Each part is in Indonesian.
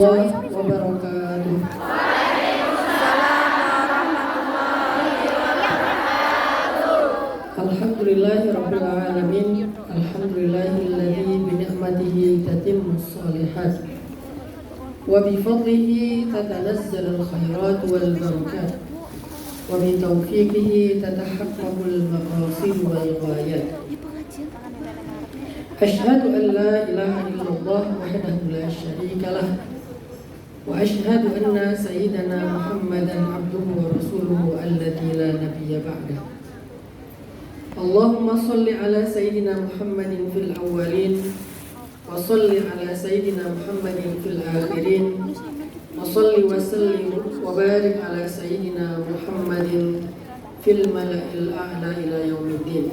Wabarakatuh. Alhamdulillahirabbil alamin. Alhamdulillahilladzi bi ni'matihi tatimmus shalihat wa bi fadlihi tatanazzalu khairat wal barakat wa bi taufiqihi tatahaqqaqul maqasid wal ghayat. Asyhadu an la ilaha illallah wahdahu la syarika lah wa asyhadu anna sayyidana Muhammadan abduhu wa rasuluhu alladzi la nabiyya ba'dah. Allahumma salli ala sayyidina Muhammadin fil awwalin wa salli ala sayyidina Muhammadin fil akhirin wa salli wa sallim wa barik ala sayyidina Muhammadin fil mala'il a'la ila yaumiddin.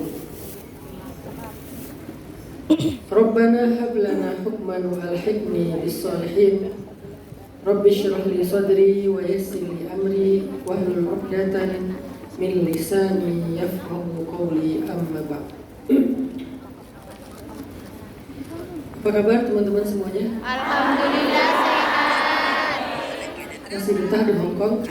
Rabbana hab lana hukman wa alhiqni bis salihin. Rabbi shrah li sadri wa yassir li amri wahlul 'uqdatan min lisani yafqahu qawli, amma ba'd. Apa kabar teman-teman semuanya? Alhamdulillah sehat. Masih betah di Hong Kong?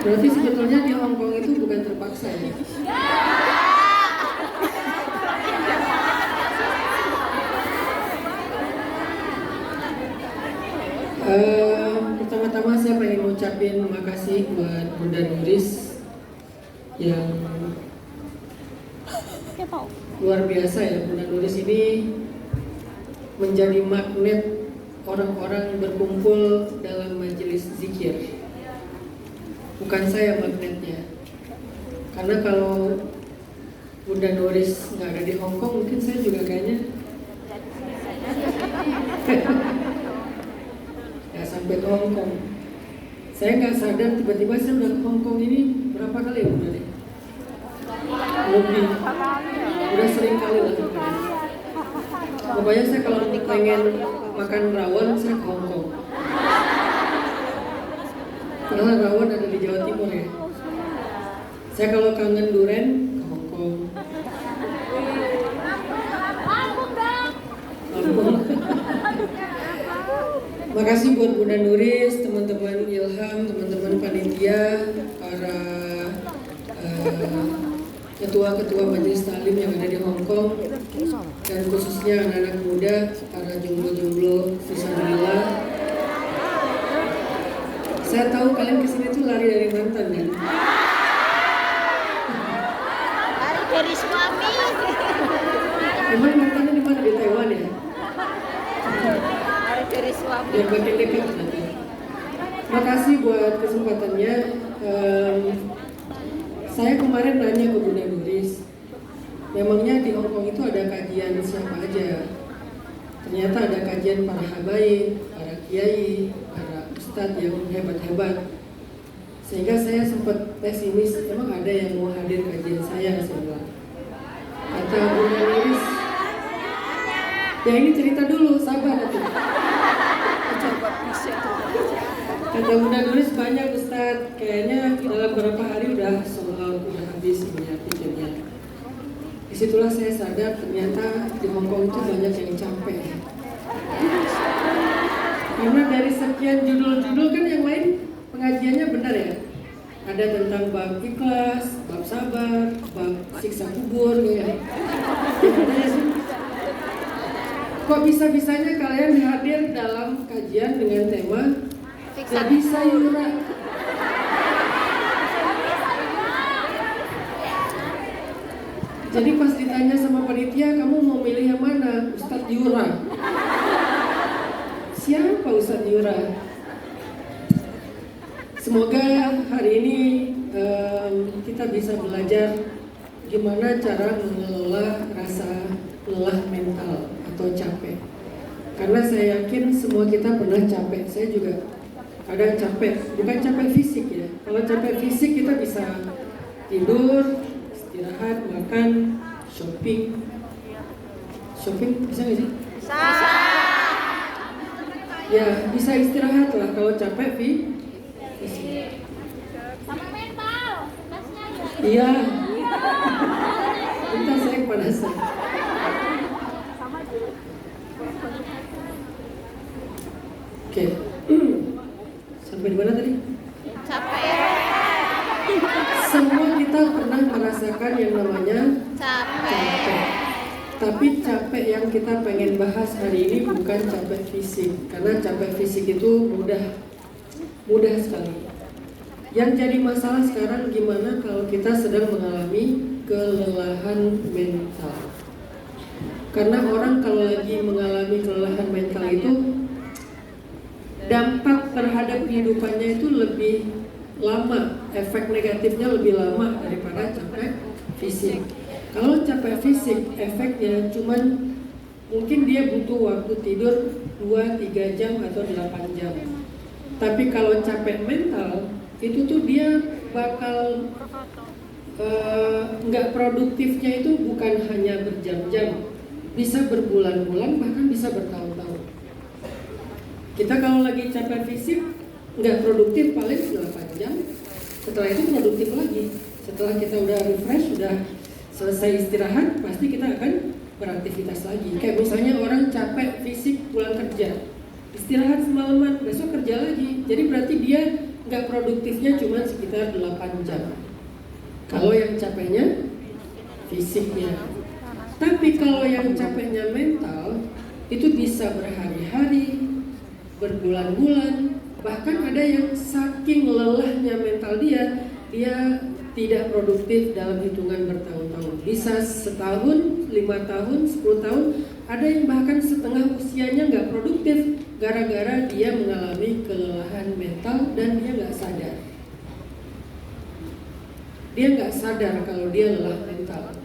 Berarti sebetulnya di Hong Kong itu bukan terpaksa ya? Pertama-tama saya pengen ngucapin makasih buat Bunda Nuris yang luar biasa ya. Bunda Nuris ini menjadi magnet orang-orang berkumpul dalam majelis zikir. Bukan saya magnetnya, karena kalau Bunda Nuris nggak ada di Hong Kong, mungkin saya juga kayaknya nggak sampai ke Hong Kong. Saya nggak sadar tiba-tiba saya udah ke Hong Kong ini berapa kali ya Bunda? Lebih, udah sering kali lah. Pokoknya saya kalau pengen makan rawon saya ke Hong Kong. Karena rawon ada di Jawa Timur ya. Saya kalau kangen duren ke Hong Kong. Makasih buat Bunda Nuris, teman-teman Ilham, teman-teman panitia, para ketua-ketua majelis taklim yang ada di Hong Kong, dan khususnya anak-anak muda, para jomblo-jomblo fisabilillah. Saya tahu kalian kesini tuh lari dari mantan kan? Lari dari suami. Emang mantannya di mana? Di Taiwan ya? Lari dari suami. Biar makin dekat nanti. Makasih buat kesempatannya. Saya kemarin nanya ke Bunda Nuris, memangnya di Hong Kong itu ada kajian siapa aja? Ternyata ada kajian para habaib, para kiai, para ustadz yang hebat-hebat. Sehingga saya sempat pesimis, emang ada yang mau hadir kajian saya? Saya bilang. Kata Bunda Nuris, ya ini cerita dulu, sabar atuh. Kata Bunda Nuris, banyak Ustadz, kayaknya dalam beberapa hari udah habis pikirnya. Disitulah saya sadar ternyata di Hong Kong itu banyak yang capek. Karena dari sekian judul-judul kan yang lain pengajiannya benar ya. Ada tentang bab ikhlas, bab sabar, bab siksa kubur ya. Kok bisa-bisanya kalian hadir dalam kajian dengan tema gak bisa Yura? Jadi pas ditanya sama panitia, kamu mau milih yang mana? Ustadz Yura. Siapa Ustadz Yura? Semoga hari ini kita bisa belajar gimana cara mengelola rasa lelah mental atau capek. Karena saya yakin semua kita pernah capek. Saya juga kadang capek, bukan capek fisik ya. Kalau capek fisik kita bisa tidur, istirahat, makan, shopping. Shopping bisa nggak sih? Bisa. Ya bisa istirahat lah kalau capek fisik. Sama mental. Iya. Bentar saya kepanasan. Oke. Sampai di mana tadi? Capek. Semua kita pernah merasakan yang namanya Capek. Tapi capek yang kita pengen bahas hari ini bukan capek fisik, karena capek fisik itu mudah sekali. Yang jadi masalah sekarang gimana kalau kita sedang mengalami kelelahan mental. Karena orang kalau lagi mengalami kelelahan mental itu dampak terhadap kehidupannya itu lebih lama, efek negatifnya lebih lama daripada capek fisik. Kalau capek fisik, efeknya cuman mungkin dia butuh waktu tidur 2-3 jam atau 8 jam. Tapi kalau capek mental, itu tuh dia bakal nggak produktifnya itu bukan hanya berjam-jam, bisa berbulan-bulan, bahkan bisa bertahun-tahun. Kita kalau lagi capek fisik, nggak produktif paling 8 jam, setelah itu produktif lagi. Setelah kita udah refresh, udah selesai istirahat, pasti kita akan beraktivitas lagi. Kayak misalnya orang capek fisik pulang kerja, istirahat semalaman, besok kerja lagi. Jadi berarti dia nggak produktifnya cuma sekitar 8 jam. Kalau yang capeknya fisiknya. Tapi kalau yang capeknya mental, itu bisa berhari-hari, berbulan-bulan, bahkan ada yang saking lelahnya mental dia tidak produktif dalam hitungan bertahun-tahun. Bisa setahun, 5 tahun, 10 tahun, ada yang bahkan setengah usianya nggak produktif gara-gara dia mengalami kelelahan mental dan dia nggak sadar. Dia nggak sadar kalau dia lelah mental.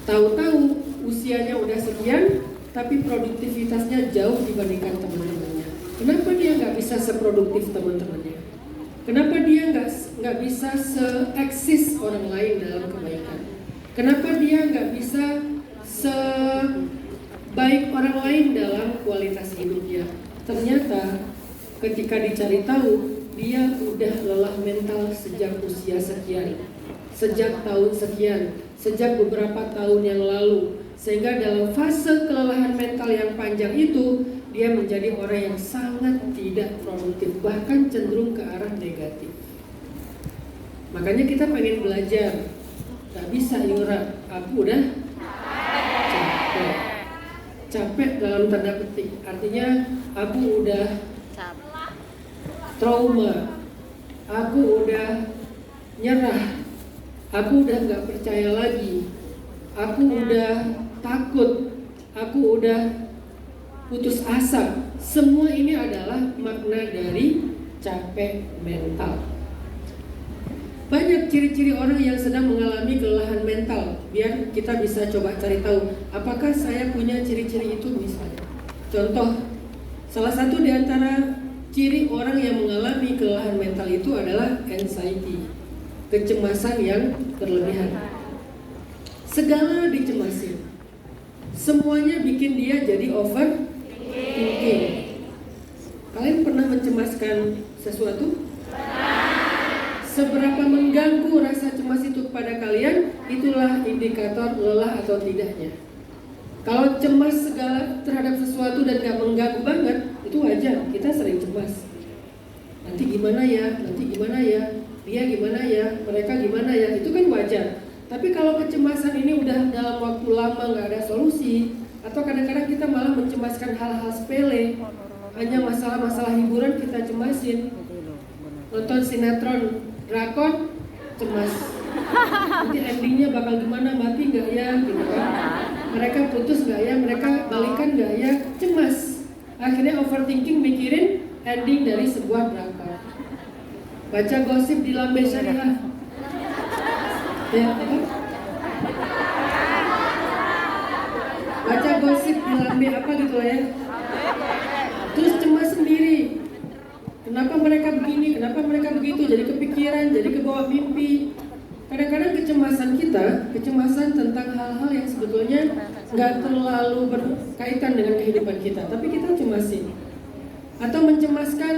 Tahu-tahu usianya udah sekian, tapi produktivitasnya jauh dibandingkan teman-temannya. Kenapa dia nggak bisa seproduktif teman-temannya? Kenapa dia nggak bisa seeksis orang lain dalam kebaikan? Kenapa dia nggak bisa sebaik orang lain dalam kualitas hidupnya? Ternyata ketika dicari tahu, dia udah lelah mental sejak usia sekian, sejak tahun sekian, sejak beberapa tahun yang lalu. Sehingga dalam fase kelelahan mental yang panjang itu, dia menjadi orang yang sangat tidak produktif, bahkan cenderung ke arah negatif. Makanya kita pengen belajar. Gak bisa Yura, aku udah capek. Capek dalam tanda petik, artinya aku udah trauma, aku udah nyerah, aku udah gak percaya lagi, aku udah takut, aku udah putus asa. Semua ini adalah makna dari capek mental. Banyak ciri-ciri orang yang sedang mengalami kelelahan mental. Biar kita bisa coba cari tahu, apakah saya punya ciri-ciri itu misalnya. Contoh, salah satu di antara ciri orang yang mengalami kelelahan mental itu adalah anxiety, kecemasan yang berlebihan. Segala dicemasin, semuanya bikin dia jadi overthinking. Kalian pernah mencemaskan sesuatu? Seberapa mengganggu rasa cemas itu kepada kalian, itulah indikator lelah atau tidaknya. Kalau cemas segala terhadap sesuatu dan gak mengganggu banget, itu wajar, kita sering cemas. Nanti gimana ya, dia gimana ya, mereka gimana ya, itu kan wajar. Tapi kalau kecemasan ini udah dalam waktu lama gak ada solusi, atau kadang-kadang kita malah mencemaskan hal-hal sepele, hanya masalah-masalah hiburan kita cemasin. Nonton sinetron, drakor, cemas. Nanti endingnya bakal gimana, mati gak ya, gitu kan. Mereka putus gak ya, mereka balikan gak ya, cemas. Akhirnya overthinking mikirin ending dari sebuah drakor. Baca gosip di Lambe Syariah. Ya, apa? Baca gosip di Lambe apa gitu ya. Terus cemas sendiri. Kenapa mereka begini, kenapa mereka begitu, jadi kepikiran, jadi kebawa mimpi. Kadang-kadang kecemasan kita, kecemasan tentang hal-hal yang sebetulnya nggak terlalu berkaitan dengan kehidupan kita, tapi kita cemasin. Atau mencemaskan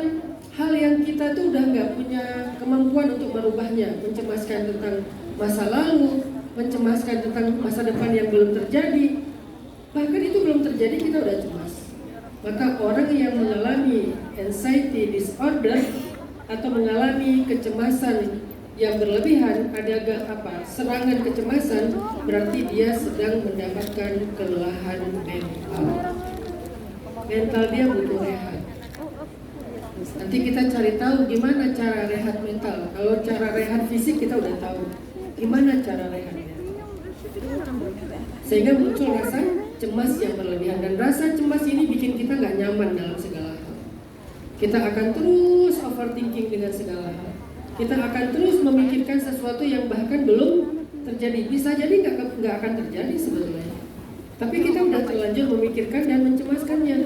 hal yang kita tuh udah nggak punya kemampuan untuk merubahnya, mencemaskan tentang masa lalu, mencemaskan tentang masa depan yang belum terjadi. Bahkan itu belum terjadi kita udah cemas. Maka orang yang mengalami anxiety disorder atau mengalami kecemasan yang berlebihan, ada serangan kecemasan, berarti dia sedang mendapatkan kelelahan mental. Mental dia butuh rehat. Nanti kita cari tahu gimana cara rehat mental. Kalau cara rehat fisik kita udah tahu, gimana cara rehatnya. Sehingga muncul rasa cemas yang berlebihan, dan rasa cemas ini bikin kita nggak nyaman dalam segala hal. Kita akan terus overthinking dengan segala hal. Kita akan terus memikirkan sesuatu yang bahkan belum terjadi. Bisa jadi nggak akan terjadi sebenarnya. Tapi kita udah terlanjur memikirkan dan mencemaskannya.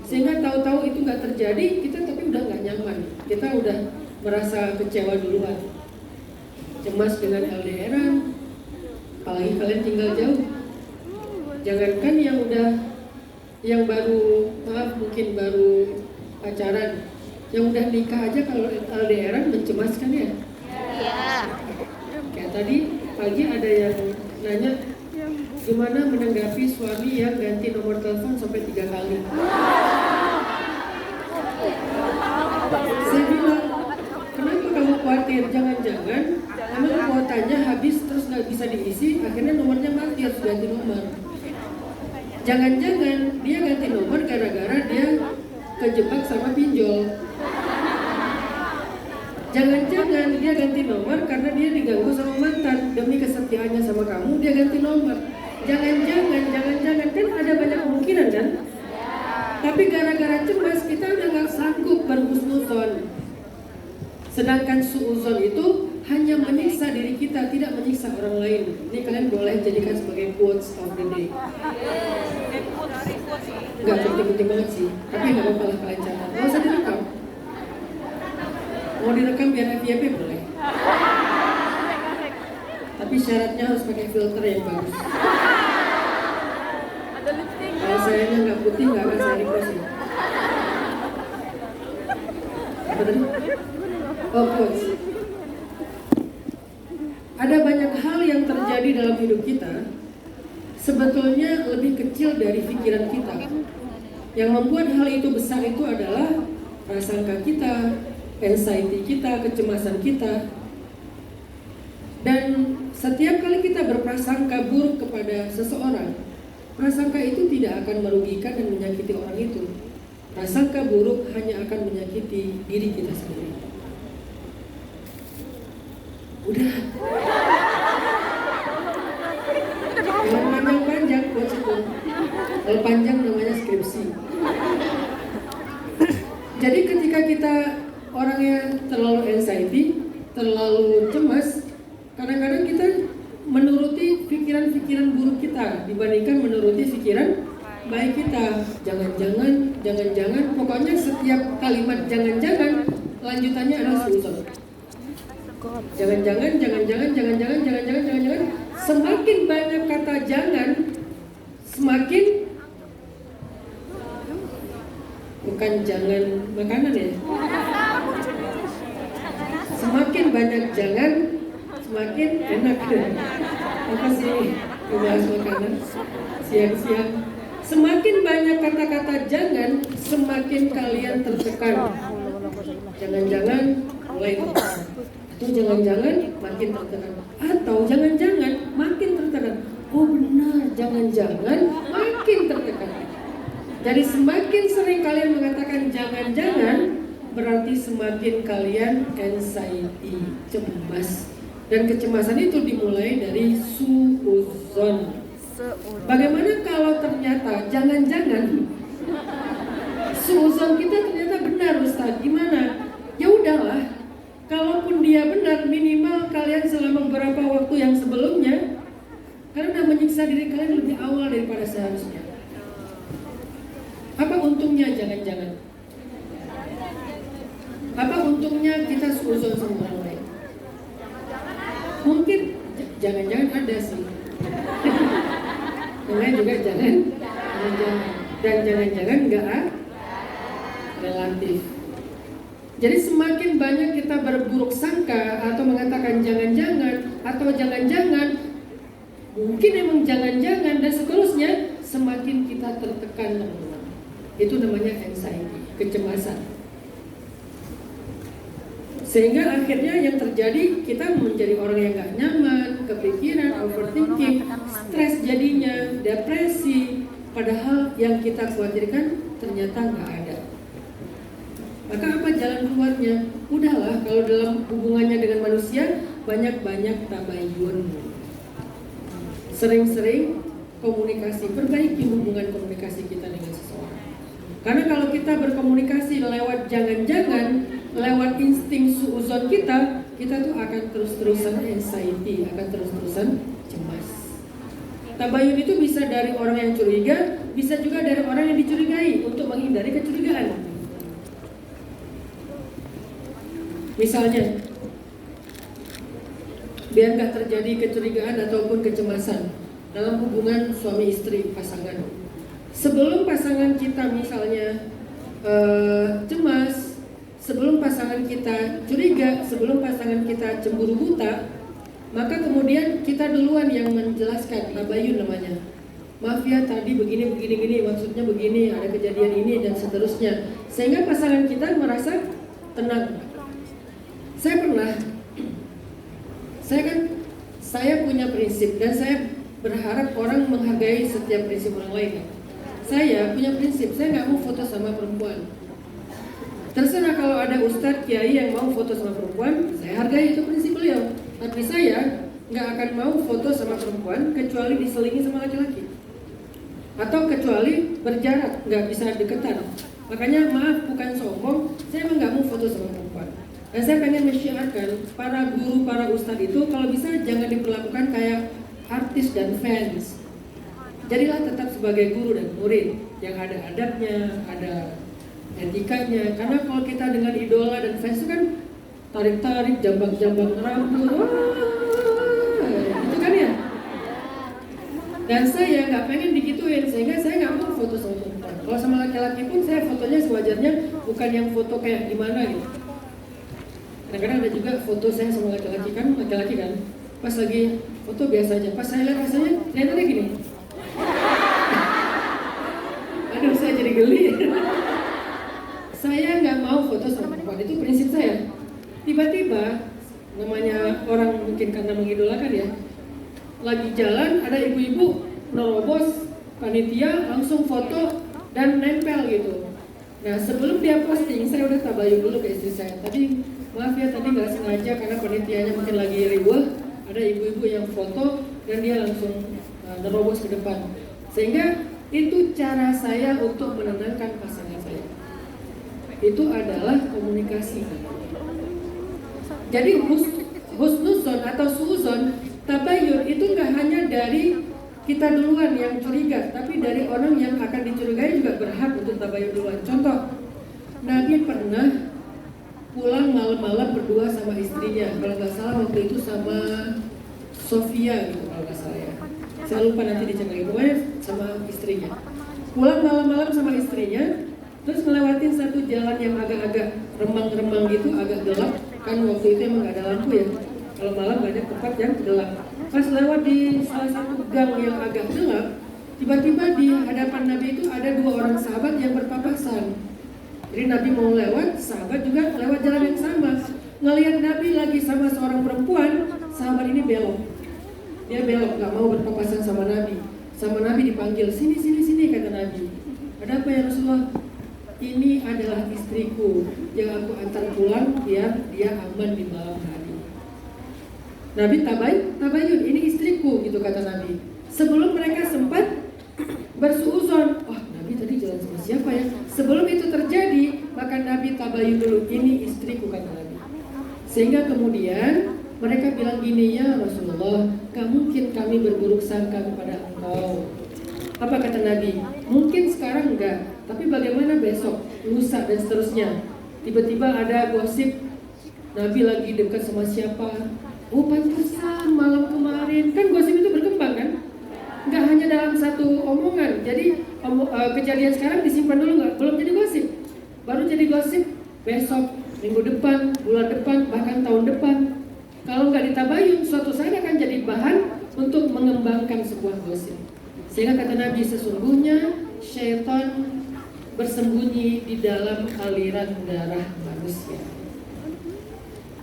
Sehingga tahu-tahu itu nggak terjadi, kita tapi udah nggak nyaman. Kita udah merasa kecewa duluan. Cemas dengan LDRan, apalagi kalian tinggal jauh. Jangankan yang mungkin baru pacaran, yang udah nikah aja kalau LDRan mencemaskan ya. Iya. Kayak tadi pagi ada yang nanya gimana menanggapi suami yang ganti nomor telepon sampai 3 kali. Saya bilang, kenapa kamu khawatir? Jangan-jangan emang kuotanya habis terus nggak bisa diisi, akhirnya nomornya mati, harus ganti nomor. Jangan-jangan dia ganti nomor gara-gara dia kejebak sama pinjol. Jangan-jangan dia ganti nomor karena dia diganggu sama mantan. Demi kesetiaannya sama kamu, dia ganti nomor. Jangan-jangan kan ada banyak kemungkinan kan? Tapi gara-gara cemas kita udah nggak sanggup berhusnuzon. Sedangkan suuzon itu hanya menyiksa diri kita, tidak menyiksa orang lain. Ini kalian boleh jadikan sebagai quotes of the day. Nggak penting-penting banget sih, tapi nggak apa-apa lah kalian catat. Nggak usah direkam. Mau direkam biar FYP boleh. Tapi syaratnya harus pakai filter yang bagus. Kalau sayanya nggak putih, nggak akan saya repost ya. Apa tadi? Oh, quotes. Ada banyak hal yang terjadi dalam hidup kita sebetulnya lebih kecil dari pikiran kita. Yang membuat hal itu besar itu adalah prasangka kita, anxiety kita, kecemasan kita. Dan setiap kali kita berprasangka buruk kepada seseorang, prasangka itu tidak akan merugikan dan menyakiti orang itu. Prasangka buruk hanya akan menyakiti diri kita sendiri. Udah. Jangan panjang-panjang buat itu. Kalau panjang namanya skripsi. Jadi ketika kita orangnya terlalu anxiety, terlalu cemas, kadang-kadang kita menuruti pikiran-pikiran buruk kita dibandingkan menuruti pikiran baik kita. Jangan-jangan, pokoknya setiap kalimat jangan-jangan lanjutannya adalah suuzon. Jangan-jangan. Semakin banyak kata jangan, semakin bukan jangan makanan ya. Semakin banyak jangan, semakin enak. Apa sih membahas makanan siang-siang? Semakin banyak kata-kata jangan, semakin kalian tertekan. Jangan-jangan mulai tertekan. Atau jangan-jangan makin tertekan. Atau jangan-jangan makin tertekan. Oh benar, jangan-jangan makin tertekan. Jadi semakin sering kalian mengatakan jangan-jangan, berarti semakin kalian anxiety, cemas. Dan kecemasan itu dimulai dari suuzon. Bagaimana kalau ternyata jangan-jangan suuzon kita ternyata benar, Ustaz? Gimana? Ya udahlah, kalaupun dia benar, minimal kalian selama beberapa waktu yang sebelumnya karena menyiksa diri kalian lebih awal daripada seharusnya. Apa untungnya jangan-jangan? Apa untungnya kita suuzon sama orang lain? Mungkin jangan-jangan ada sih. Namanya juga jangan. Dan jangan-jangan enggak relatif. Jadi semakin banyak kita berburuk sangka atau mengatakan jangan-jangan atau jangan-jangan, mungkin emang jangan-jangan dan seterusnya, semakin kita tertekan teman-teman. Itu namanya anxiety, kecemasan. Sehingga akhirnya yang terjadi, kita menjadi orang yang gak nyaman, kepikiran, overthinking, stres jadinya, depresi. Padahal yang kita khawatirkan ternyata gak ada. Maka apa jalan keluarnya? Udahlah, kalau dalam hubungannya dengan manusia, banyak-banyak tabayun. Sering-sering komunikasi, perbaiki hubungan komunikasi kita dengan seseorang. Karena kalau kita berkomunikasi lewat jangan-jangan, lewat insting suuzon kita tuh akan terus-terusan anxiety, akan terus-terusan cemas. Tabayun itu bisa dari orang yang curiga, bisa juga dari orang yang dicurigai untuk menghindari kecurigaan. Misalnya, biar nggak terjadi kecurigaan ataupun kecemasan dalam hubungan suami istri pasangan. Sebelum pasangan kita misalnya cemas, sebelum pasangan kita curiga, sebelum pasangan kita cemburu buta, maka kemudian kita duluan yang menjelaskan, tabayun namanya. Maaf ya tadi begini, maksudnya begini, ada kejadian ini dan seterusnya. Sehingga pasangan kita merasa tenang. Saya punya prinsip dan saya berharap orang menghargai setiap prinsip orang lain. Saya punya prinsip, saya nggak mau foto sama perempuan. Terserah kalau ada ustadz kiai yang mau foto sama perempuan, saya hargai itu prinsip beliau. Tapi saya nggak akan mau foto sama perempuan kecuali diselingi sama laki-laki, atau kecuali berjarak, nggak bisa deketan. Makanya maaf bukan sombong, saya emang nggak mau foto sama perempuan. Dan saya pengen mensyiarkan para guru, para ustadz itu kalau bisa jangan diperlakukan kayak artis dan fans. Jadilah tetap sebagai guru dan murid yang ada adabnya, ada etikanya. Karena kalau kita dengan idola dan fans itu kan tarik-tarik, jambak-jambak rambut, itu kan ya. Dan saya nggak pengen digituin, sehingga saya nggak mau foto sama perempuan. Kalau sama laki-laki pun saya fotonya sewajarnya, bukan yang foto kayak gimana gitu. Kadang-kadang ada juga foto saya sama laki-laki kan, pas lagi foto biasa aja, pas saya lihat rasanya ternyata gini. Aduh, saya jadi geli. Saya nggak mau foto sama perempuan, itu prinsip saya. Tiba-tiba, namanya orang mungkin karena mengidolakan ya, lagi jalan ada ibu-ibu nerobos panitia langsung foto dan nempel gitu. Nah sebelum dia posting, saya udah tabayun dulu ke istri saya. Tadi maaf ya, tadi nggak sengaja karena panitianya mungkin lagi riweuh, ada ibu-ibu yang foto dan dia langsung nerobos ke depan. Sehingga itu cara saya untuk menenangkan pasangan saya. Itu adalah komunikasi. Jadi husnuzon atau suuzon, tabayun itu nggak hanya dari kita duluan yang curiga, tapi dari orang yang akan dicurigai juga berhak untuk tabayun duluan. Contoh, Nabi pernah pulang malam-malam berdua sama istrinya, kalau nggak salah waktu itu sama Sofia gitu kalau nggak salah ya. Saya lupa nanti dicek lagi, pokoknya sama istrinya. Pulang malam-malam sama istrinya, terus melewatin satu jalan yang agak-agak remang-remang gitu, agak gelap. Kan waktu itu emang nggak ada lampu ya. Kalau malam nggak ada tempat yang gelap. Pas lewat di salah satu gang yang agak gelap, tiba-tiba di hadapan Nabi itu ada dua orang sahabat yang berpapasan. Jadi Nabi mau lewat, sahabat juga lewat jalan yang sama. Ngelihat Nabi lagi sama seorang perempuan, sahabat ini belok. Dia belok, nggak mau berpapasan sama Nabi. Sama Nabi dipanggil, sini, kata Nabi. Ada apa ya Rasulullah? Ini adalah istriku yang aku antar pulang biar dia aman di malam hari. Nabi tabayun, ini istriku gitu kata Nabi. Sebelum mereka sempat bersuuzon, Nabi tadi jalan sama siapa ya? Sebelum itu terjadi, maka Nabi tabayun dulu, ini istriku kata Nabi. Sehingga kemudian mereka bilang gini, ya Rasulullah, gak mungkin kami berburuk sangka kepada engkau. Apa kata Nabi? Mungkin sekarang enggak, tapi bagaimana besok, lusa dan seterusnya. Tiba-tiba ada gosip Nabi lagi dekat sama siapa. Pantesan malam kemarin. Kan gosip itu berkembang kan? Enggak hanya dalam satu omongan. Jadi kejadian sekarang disimpan dulu enggak? Belum jadi gosip. Baru jadi gosip besok, minggu depan, bulan depan, bahkan tahun depan. Kalau nggak ditabayun, suatu saat akan jadi bahan untuk mengembangkan sebuah gosip. Sehingga kata Nabi, sesungguhnya syaitan bersembunyi di dalam aliran darah manusia.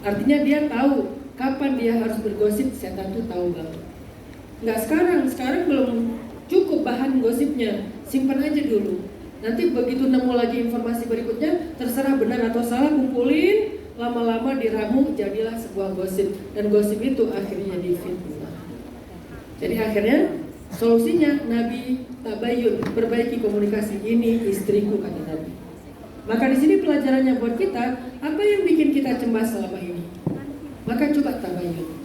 Artinya dia tahu kapan dia harus bergosip, setan tuh tahu banget. Nggak sekarang belum cukup bahan gosipnya, simpan aja dulu. Nanti begitu nemu lagi informasi berikutnya, terserah benar atau salah, kumpulin, lama-lama diramu, jadilah sebuah gosip. Dan gosip itu akhirnya difitnah. Jadi akhirnya solusinya Nabi tabayun, perbaiki komunikasi. Ini istriku, kata Nabi. Maka di sini pelajarannya buat kita, apa yang bikin kita cemas selama ini? Maka coba tabayun.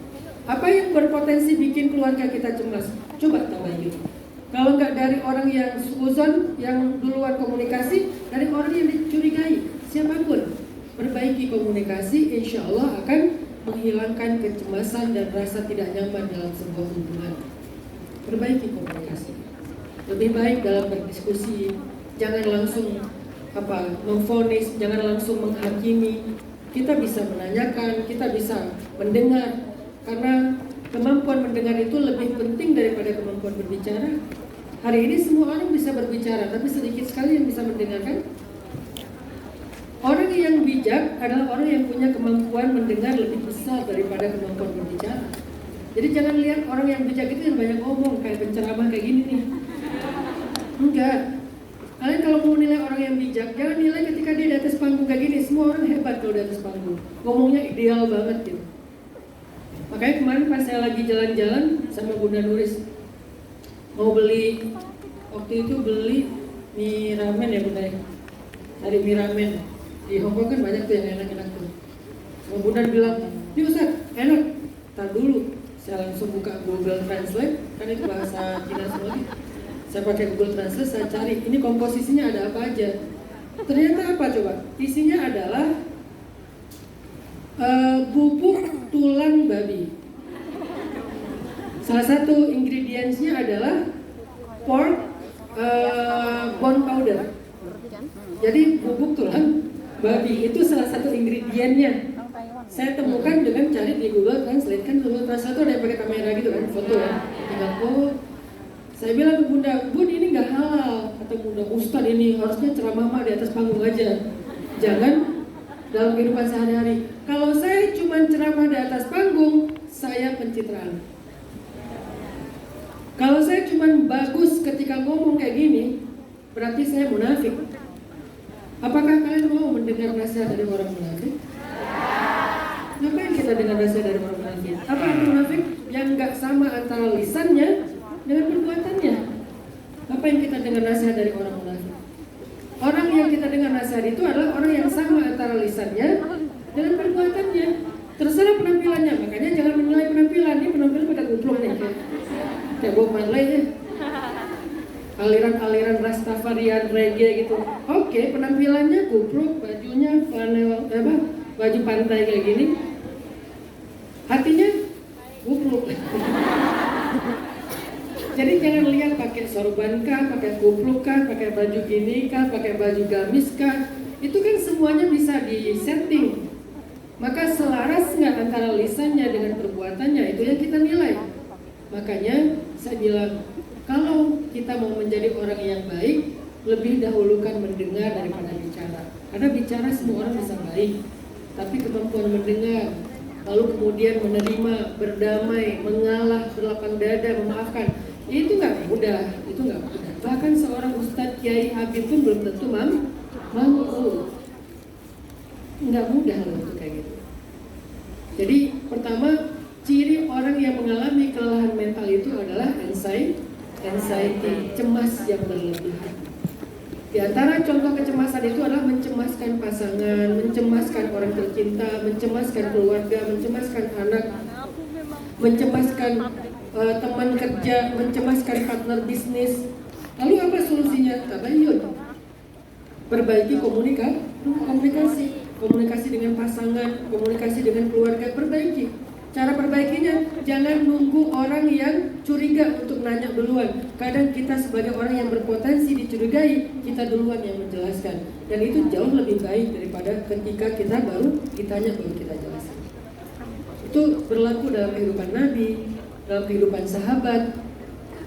Apa yang berpotensi bikin keluarga kita cemas? Coba tabayun. Kalau nggak dari orang yang suuzon, yang duluan komunikasi, dari orang yang dicurigai, siapapun, perbaiki komunikasi, insya Allah akan menghilangkan kecemasan dan rasa tidak nyaman dalam sebuah hubungan. Perbaiki komunikasi. Lebih baik dalam berdiskusi, jangan langsung memvonis, jangan langsung menghakimi. Kita bisa menanyakan, kita bisa mendengar, karena kemampuan mendengar itu lebih penting daripada kemampuan berbicara. Hari ini semua orang bisa berbicara, tapi sedikit sekali yang bisa mendengarkan. Orang yang bijak adalah orang yang punya kemampuan mendengar lebih besar daripada kemampuan berbicara. Jadi jangan lihat orang yang bijak itu yang banyak ngomong, kayak penceramah kayak gini nih. Enggak. Kalian kalau mau nilai orang yang bijak, jangan nilai ketika dia di atas panggung kayak gini. Semua orang hebat kalau di atas panggung. Ngomongnya ideal banget gitu. Makanya kemarin pas saya lagi jalan-jalan sama Bunda Nuris, mau beli, waktu itu beli mie ramen ya Bunda ya. Dari mie ramen. Di Hongkong kan banyak tuh yang enak-enak tuh. Sama Bunda bilang, ini Ustaz, enak. Tar dulu, saya langsung buka Google Translate, kan itu bahasa Cina semua. Saya pakai Google Translate, saya cari, ini komposisinya ada apa aja. Ternyata apa coba? Isinya adalah bubuk tulang babi. Salah satu ingredientsnya adalah pork bone powder. Jadi bubuk tulang babi itu salah satu ingredientnya. Saya temukan dengan cari di Google Translate, kan Google Translate itu ada yang pakai kamera gitu kan, foto ya. Tinggal saya bilang ke Bunda, Bun ini nggak halal. Kata Bunda, Ustadz ini harusnya ceramah mah di atas panggung aja. Jangan dalam kehidupan sehari-hari. Kalau saya cuma ceramah di atas panggung, saya pencitraan. Kalau saya cuma bagus ketika ngomong kayak gini, berarti saya munafik. Apakah kalian mau mendengar nasihat dari orang munafik? Ngapain kita dengar nasihat dari orang munafik? Apa arti munafik? Yang nggak sama antara lisannya dengan perbuatannya. Apa yang kita dengar nasihat dari orang munafik? Orang yang kita dengar nasihat itu adalah orang yang sama antara lisannya dengan perbuatannya. Terserah penampilannya, makanya jangan menilai penampilan. Ini penampilan pada goblok nih, kayak Bob Marley ya. Aliran-aliran Rastafarian reggae gitu. Oke, penampilannya goblok, bajunya flanel baju pantai kayak gini. Hatinya goblok. Jadi jangan lihat pakai sorban kah, pakai kupluk kah, pakai baju gini kah, pakai baju gamis kah. Itu kan semuanya bisa di-setting. Maka selaras nggak antara lisannya dengan perbuatannya, itu yang kita nilai. Makanya saya bilang, kalau kita mau menjadi orang yang baik, lebih dahulukan mendengar daripada bicara. Karena bicara semua orang bisa baik, tapi kemampuan mendengar, lalu kemudian menerima, berdamai, mengalah, berlapang dada, memaafkan, itu nggak mudah, itu nggak mudah. Bahkan seorang ustadz, kiai, habib pun belum tentu mampu. Nggak mudah loh itu kayak gitu. Jadi pertama, ciri orang yang mengalami kelelahan mental itu adalah anxiety, cemas yang berlebihan. Di antara contoh kecemasan itu adalah mencemaskan pasangan, mencemaskan orang tercinta, mencemaskan keluarga, mencemaskan anak, mencemaskan teman kerja, mencemaskan partner bisnis. Lalu apa solusinya? Tabayun. Perbaiki komunikasi dengan pasangan, komunikasi dengan keluarga, perbaiki. Cara perbaikinya, jangan nunggu orang yang curiga untuk nanya duluan. Kadang kita sebagai orang yang berpotensi dicurigai, kita duluan yang menjelaskan. Dan itu jauh lebih baik daripada ketika kita baru ditanya baru kita jelaskan. Itu berlaku dalam kehidupan Nabi, dalam kehidupan sahabat.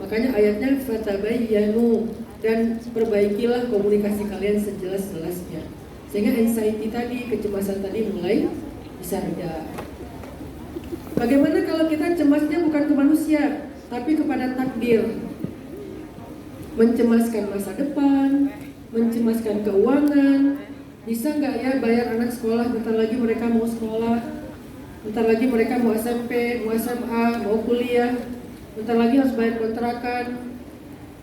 Makanya ayatnya fatabayyanu, dan perbaikilah komunikasi kalian sejelas-jelasnya. Sehingga anxiety tadi, kecemasan tadi mulai bisa reda. Bagaimana kalau kita cemasnya bukan ke manusia, tapi kepada takdir? Mencemaskan masa depan, mencemaskan keuangan. Bisa nggak ya bayar anak sekolah, bentar lagi mereka mau sekolah, bentar lagi mereka mau SMP, mau SMA, mau kuliah, bentar lagi harus bayar kontrakan.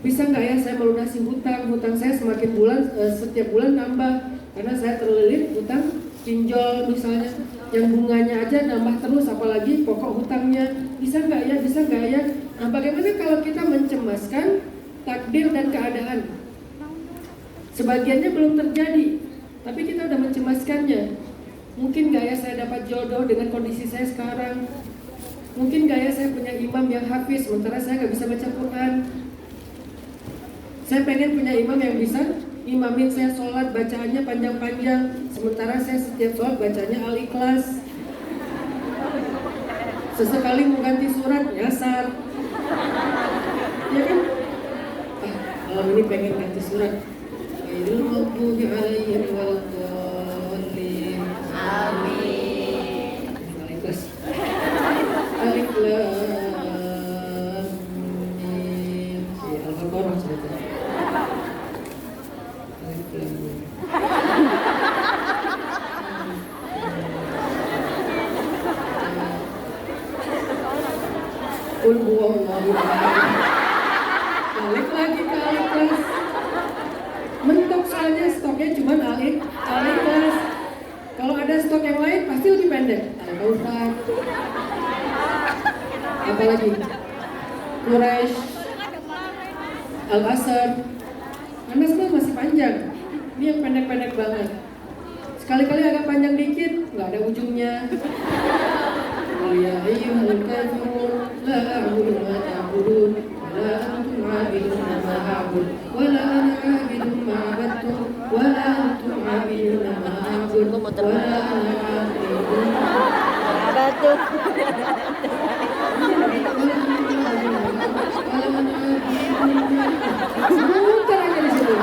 Bisa nggak ya saya melunasi hutang saya setiap bulan nambah, karena saya terlilit hutang pinjol misalnya, yang bunganya aja nambah terus, apalagi pokok hutangnya. Bisa nggak ya? Nah, bagaimana kalau kita mencemaskan takdir dan keadaan? Sebagiannya belum terjadi, tapi kita udah mencemaskannya. Mungkin nggak ya saya dapat jodoh dengan kondisi saya sekarang? Mungkin nggak ya saya punya imam yang hafiz, sementara saya nggak bisa baca Quran? Saya pengen punya imam yang bisa imamin saya sholat, bacaannya panjang-panjang, sementara saya setiap sholat bacanya Al-Ikhlas. Sesekali mau ganti surat, nyasar. Ya kan? Malam ini pengen ganti surat. Ghairil maghdubi 'alaihim waladdallin. Amin. Al-Ikhlas. Alif Lam Mim. Al-Baqarah sebetulnya. Alif Lam Mim. Qul huwallahu ahad. Balik lagi ke Al-Ikhlas. Mentok soalnya stoknya cuma Al-Ikhlas. Kalau ada stok yang lain pasti lebih pendek. Al-Kautsar. Apalagi? Quraisy. Al-Asr. Anas mah masih panjang. Ini yang pendek-pendek banget. Sekali-kali agak panjang dikit, nggak ada ujungnya. Ya ayyuhal kafirun la a'budu ma ta'budun wa la antum 'abidun ma a'bud wa la ana 'abidun ma 'abadtum wa la antum 'abidun ma a'bud wa la ana 'abidun ma Batuk. Muter aja di situ.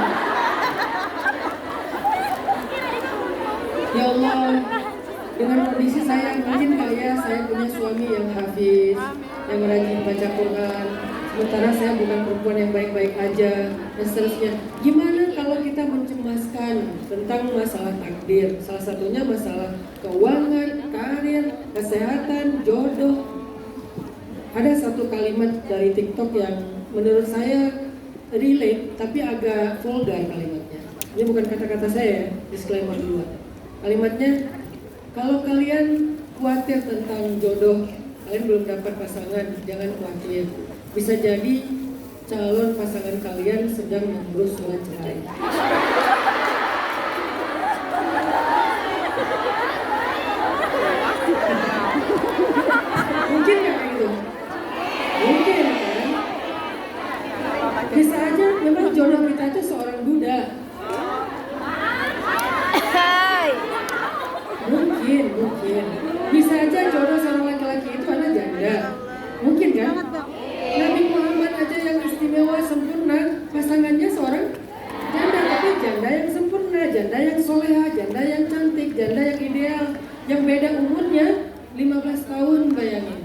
Ya Allah, dengan kondisi saya, mungkin nggak ya saya punya suami yang hafiz, yang rajin baca Quran, sementara saya bukan perempuan yang baik-baik aja, dan seterusnya. Gimana kalau kita mencemaskan tentang masalah takdir? Salah satunya masalah keuangan, karir, kesehatan, jodoh. Ada satu kalimat dari TikTok yang menurut saya relate, tapi agak vulgar kalimatnya. Ini bukan kata-kata saya, disclaimer dulu. Kalimatnya, kalau kalian khawatir tentang jodoh, kalian belum dapat pasangan, jangan khawatir. Bisa jadi calon pasangan kalian sedang mengurus surat cerai. Mungkin nggak kayak gitu? Mungkin kan? Bisa aja memang jodoh kita itu seorang duda. Mungkin. Bisa aja jodoh seorang laki-laki itu adalah janda. Mungkin kan? Nabi Muhammad aja yang istimewa, sempurna, pasangannya seorang janda, tapi janda yang sempurna, janda yang soleha, janda yang cantik, janda yang ideal, yang beda umurnya 15 tahun, bayangin.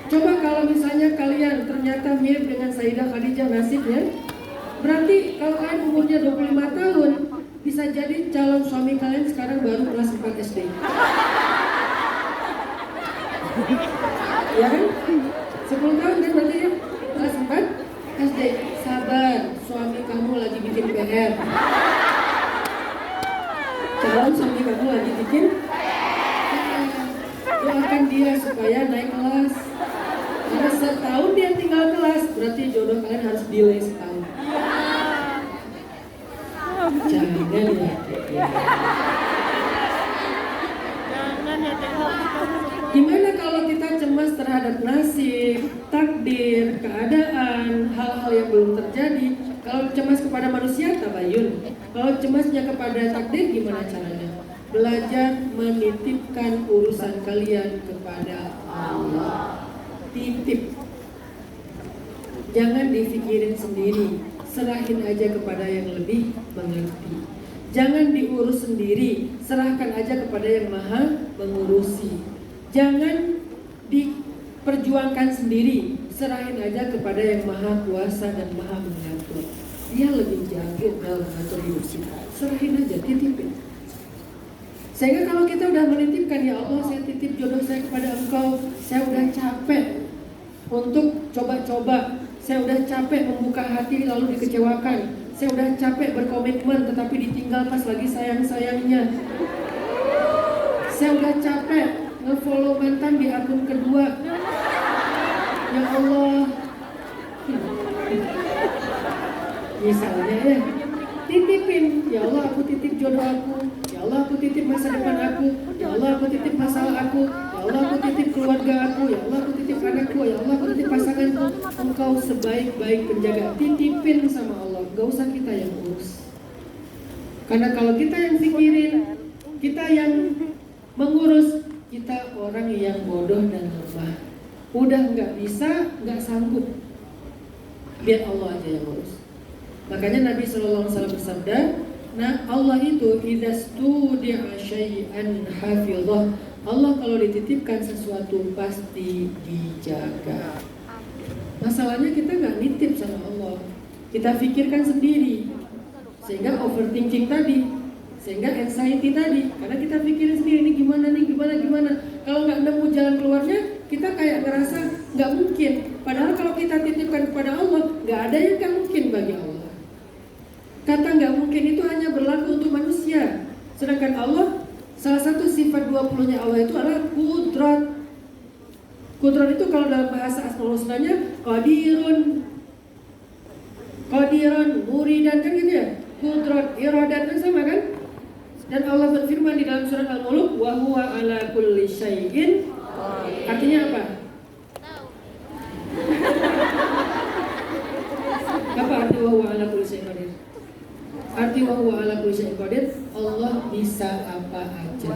Coba kalau misalnya kalian ternyata mirip dengan Sayyidah Khadijah nasibnya, berarti kalau kalian umurnya 25 tahun, bisa jadi calon suami kalian sekarang baru kelas 4 SD. Ya kan? 10 tahun kan berarti ya? Kelas 4 SD. Sabar, suami kamu lagi bikin PR. Calon suami kamu lagi bikin PR. Doakan dia supaya naik kelas. Karena setahun dia tinggal kelas, berarti jodoh kalian harus delay setahun. Jangan ya. Gimana kalau kita cemas terhadap nasib, takdir, keadaan, hal-hal yang belum terjadi? Kalau cemas kepada manusia, tabayun. Kalau cemasnya kepada takdir, gimana caranya? Belajar menitipkan urusan kalian kepada Allah. Titip. Jangan dipikirin sendiri. serahin aja kepada yang lebih mengerti. Jangan diurus sendiri, serahkan aja kepada yang maha mengurusi. Jangan diperjuangkan sendiri, serahin aja kepada yang maha kuasa dan maha mengatur. Dia lebih jago dalam mengatur hidup kita. Serahin aja, titipin. Sehingga kalau kita udah menitipkan, ya Allah saya titip jodoh saya kepada Engkau, saya udah capek untuk coba-coba, saya udah capek membuka hati lalu dikecewakan, saya udah capek berkomitmen tetapi ditinggal pas lagi sayang-sayangnya, saya udah capek nge-follow mantan di akun kedua. Ya Allah, misalnya ya, titipin, ya Allah aku titip jodoh aku, ya Allah aku titip masa depan aku, ya Allah aku titip masalah aku, ya Allah aku titip keluarga aku, ya Allah aku titip anakku, ya Allah aku titip pasanganku. Engkau sebaik-baik penjaga, titipin sama Allah, gak usah kita yang urus. Karena kalau kita yang pikirin, kita yang mengurus, kita orang yang bodoh dan lemah. Udah gak bisa, gak sanggup, biar Allah aja yang urus. Makanya Nabi SAW bersabda, nah Allah itu idza studi'a syai'an hafizah. Allah kalau dititipkan sesuatu pasti dijaga. Masalahnya kita nggak nitip sama Allah, kita pikirkan sendiri, sehingga overthinking tadi, sehingga anxiety tadi, karena kita pikirin sendiri ini gimana. Kalau nggak nemu jalan keluarnya, kita kayak ngerasa nggak mungkin. Padahal kalau kita titipkan kepada Allah, nggak ada yang nggak mungkin bagi Allah. Kata nggak mungkin itu hanya berlaku untuk manusia. Sedangkan Allah, salah satu sifat 20-nya Allah itu adalah kudrat. Kudrat itu kalau dalam bahasa Asmaul Husnanya qadirun, muridan, kan gitu ya. Kudrat, iradat kan sama kan? Dan Allah berfirman di dalam surat Al-Mulk, wa huwa ala kulli syai'in. Artinya apa? Apa arti wa huwa ala kulli syai'in qadir? Arti wa huwa ala kulli syai'in qadir, Allah bisa apa aja.